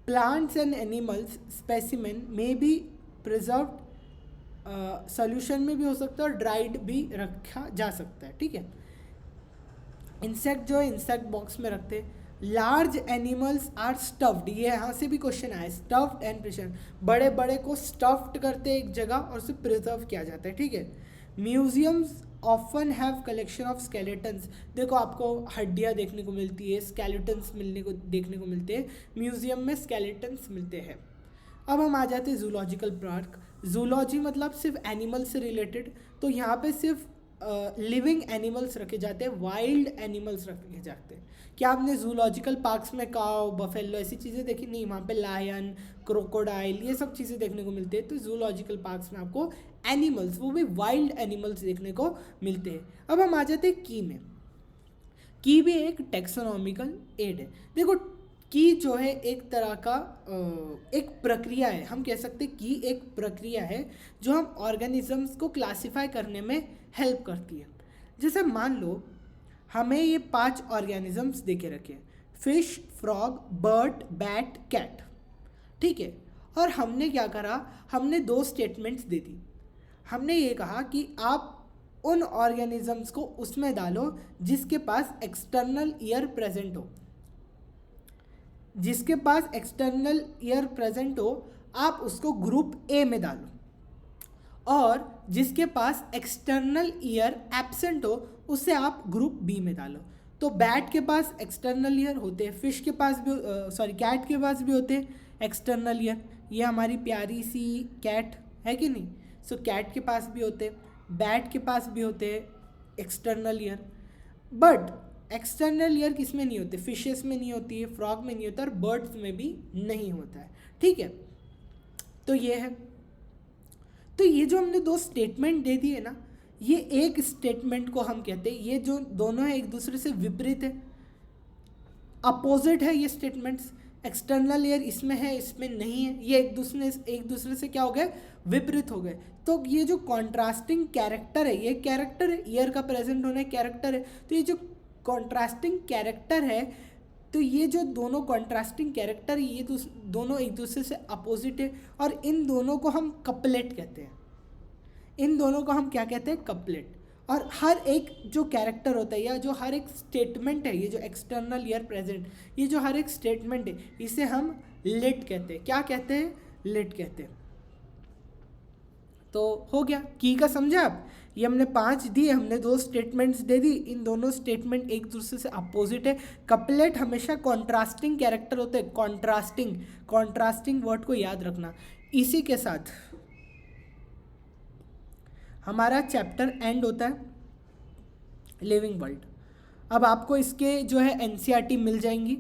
प्लांट्स एंड एनिमल्स स्पेसिमेन में भी प्रिजर्व्ड सॉल्यूशन में भी हो सकता है और ड्राइड भी रखा जा सकता है, ठीक है। इंसेक्ट जो है इंसेक्ट बॉक्स में रखते हैं। लार्ज एनिमल्स आर स्टफ्ड, ये यहाँ से भी क्वेश्चन आया, स्टफ्ड एंड प्रिजर्व, बड़े बड़े को स्टफ्ड करते हैं एक जगह और उसे प्रिजर्व किया जाता है, ठीक है। Museums often have collection of skeletons, देखो आपको हड्डियाँ देखने को मिलती है, स्केलेटन्स देखने को मिलते हैं, म्यूजियम में स्केलेटन्स मिलते हैं। अब हम आ जाते हैं जूलॉजिकल पार्क। जूलॉजी मतलब सिर्फ एनिमल से रिलेटेड, तो यहाँ पे सिर्फ लिविंग एनिमल्स रखे जाते हैं, वाइल्ड एनिमल्स रखे जाते हैं। क्या आपने जूलॉजिकल पार्क्स में काऊ, बफेलो ऐसी चीज़ें देखी? नहीं, वहाँ पे लायन, क्रोकोडाइल ये सब चीज़ें देखने को मिलती है। तो जूलॉजिकल पार्क्स में आपको एनिमल्स, वो भी वाइल्ड एनिमल्स देखने को मिलते हैं। अब हम आ जाते हैं की में। की भी एक टेक्सोनॉमिकल एड है। देखो की जो है एक तरह का एक प्रक्रिया है, हम कह सकते हैं कि एक प्रक्रिया है जो हम ऑर्गेनिजम्स को क्लासिफाई करने में हेल्प करती है। जैसे मान लो हमें ये 5 ऑर्गेनिजम्स दे के रखे, fish, frog, bird, bat, cat, ठीक है। और हमने क्या करा, हमने 2 स्टेटमेंट्स दे दी। हमने ये कहा कि आप उन ऑर्गेनिजम्स को उसमें डालो जिसके पास एक्सटर्नल ईयर प्रेजेंट हो, जिसके पास एक्सटर्नल ईयर प्रेजेंट हो आप उसको ग्रुप ए में डालो, और जिसके पास एक्सटर्नल ईयर एब्सेंट हो उसे आप ग्रुप बी में डालो। तो बैट के पास एक्सटर्नल ईयर होते हैं, फिश के पास भी कैट के पास भी होते हैं एक्सटर्नल ईयर, ये हमारी प्यारी सी कैट है कि नहीं। सो कैट के पास भी होते हैं, बैट के पास भी होते हैं external ear. But external ear किस में नहीं होते, फिशेस में नहीं होती है, फ्रॉग में नहीं होता, और बर्ड्स में भी नहीं होता है, ठीक है। तो ये है, तो ये जो हमने दो स्टेटमेंट दे दिए ना, ये एक स्टेटमेंट को हम कहते हैं, ये जो दोनों है एक दूसरे से विपरीत है, अपोजिट है ये स्टेटमेंट्स। एक्सटर्नल ईयर इसमें है, इसमें नहीं है, ये एक दूसरे से क्या हो गए, विपरीत हो गए। तो ये जो कॉन्ट्रास्टिंग कैरेक्टर है, ये कैरेक्टर है, ईयर का प्रेजेंट होना कैरेक्टर है, तो ये जो कॉन्ट्रास्टिंग कैरेक्टर है, तो ये जो दोनों कॉन्ट्रास्टिंग कैरेक्टर, ये दोनों एक दूसरे से अपोजिट है, और इन दोनों को हम कपलेट कहते हैं, इन दोनों को हम क्या कहते हैं, कपलेट। और हर एक जो कैरेक्टर होता है या जो हर एक स्टेटमेंट है, ये जो एक्सटर्नल ईयर प्रेजेंट, ये जो हर एक स्टेटमेंट है, इसे हम लेट कहते हैं। क्या कहते हैं, लेट कहते हैं। तो हो गया, की का समझा आप, ये हमने 5 दिए, हमने 2 स्टेटमेंट्स दे दी, इन दोनों स्टेटमेंट एक दूसरे से अपोजिट है। कपलेट हमेशा कॉन्ट्रास्टिंग कैरेक्टर होते हैं, कॉन्ट्रास्टिंग वर्ड को याद रखना। इसी के साथ हमारा चैप्टर एंड होता है, लिविंग वर्ल्ड। अब आपको इसके जो है एनसीईआरटी मिल जाएंगी,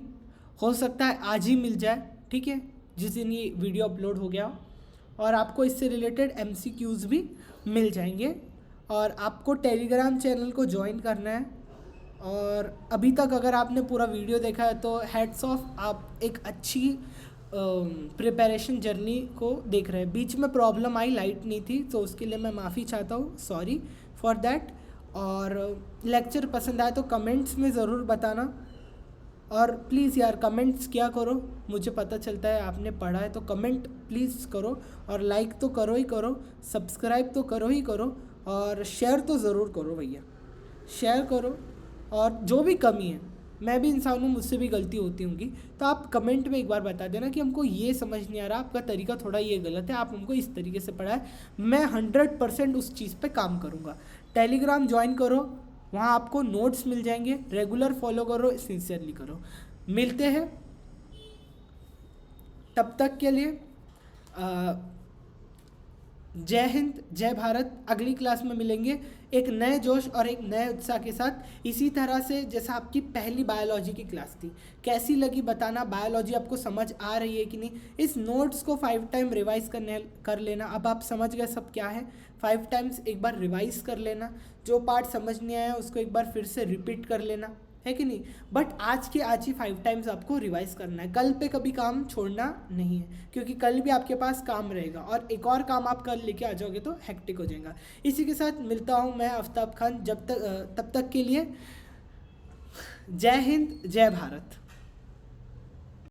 हो सकता है आज ही मिल जाए, ठीक है, जिस दिन ये वीडियो अपलोड हो गया हो, और आपको इससे रिलेटेड एमसीक्यूज़ भी मिल जाएंगे। और आपको टेलीग्राम चैनल को ज्वाइन करना है, और अभी तक अगर आपने पूरा वीडियो देखा है तो हेड्स ऑफ, आप एक अच्छी प्रिपरेशन जर्नी को देख रहे हैं। बीच में प्रॉब्लम आई, लाइट नहीं थी, तो उसके लिए मैं माफ़ी चाहता हूँ, सॉरी फॉर दैट। और लेक्चर पसंद आए तो कमेंट्स में ज़रूर बताना, और प्लीज़ यार कमेंट्स क्या करो, मुझे पता चलता है आपने पढ़ा है, तो कमेंट प्लीज़ करो, और लाइक तो करो ही करो, सब्सक्राइब तो करो ही करो, और शेयर तो ज़रूर करो भैया, शेयर करो। और जो भी कमी है, मैं भी इंसान हूँ, मुझसे भी गलती होती होंगी, तो आप कमेंट में एक बार बता देना कि हमको ये समझ नहीं आ रहा, आपका तरीका थोड़ा ये गलत है, आप हमको इस तरीके से पढ़ाएं, मैं 100% उस चीज़ पे काम करूँगा। टेलीग्राम ज्वाइन करो, वहाँ आपको नोट्स मिल जाएंगे, रेगुलर फॉलो करो, सिंसियरली करो। मिलते हैं, तब तक के लिए जय हिंद, जय भारत। अगली क्लास में मिलेंगे एक नए जोश और एक नए उत्साह के साथ, इसी तरह से जैसा आपकी पहली बायोलॉजी की क्लास थी। कैसी लगी बताना, बायोलॉजी आपको समझ आ रही है कि नहीं। इस नोट्स को 5 टाइम रिवाइज कर लेना। अब आप समझ गए सब क्या है, 5 टाइम्स एक बार रिवाइज कर लेना, जो पार्ट समझ नहीं आया उसको एक बार फिर से रिपीट कर लेना, है कि नहीं। बट आज के आज ही 5 टाइम्स आपको रिवाइज करना है, कल पे कभी काम छोड़ना नहीं है, क्योंकि कल भी आपके पास काम रहेगा, और एक और काम आप कल लेके आ जाओगे तो हेक्टिक हो जाएगा। इसी के साथ मिलता हूँ मैं आफ्ताब खान, तब तक के लिए जय हिंद, जय भारत।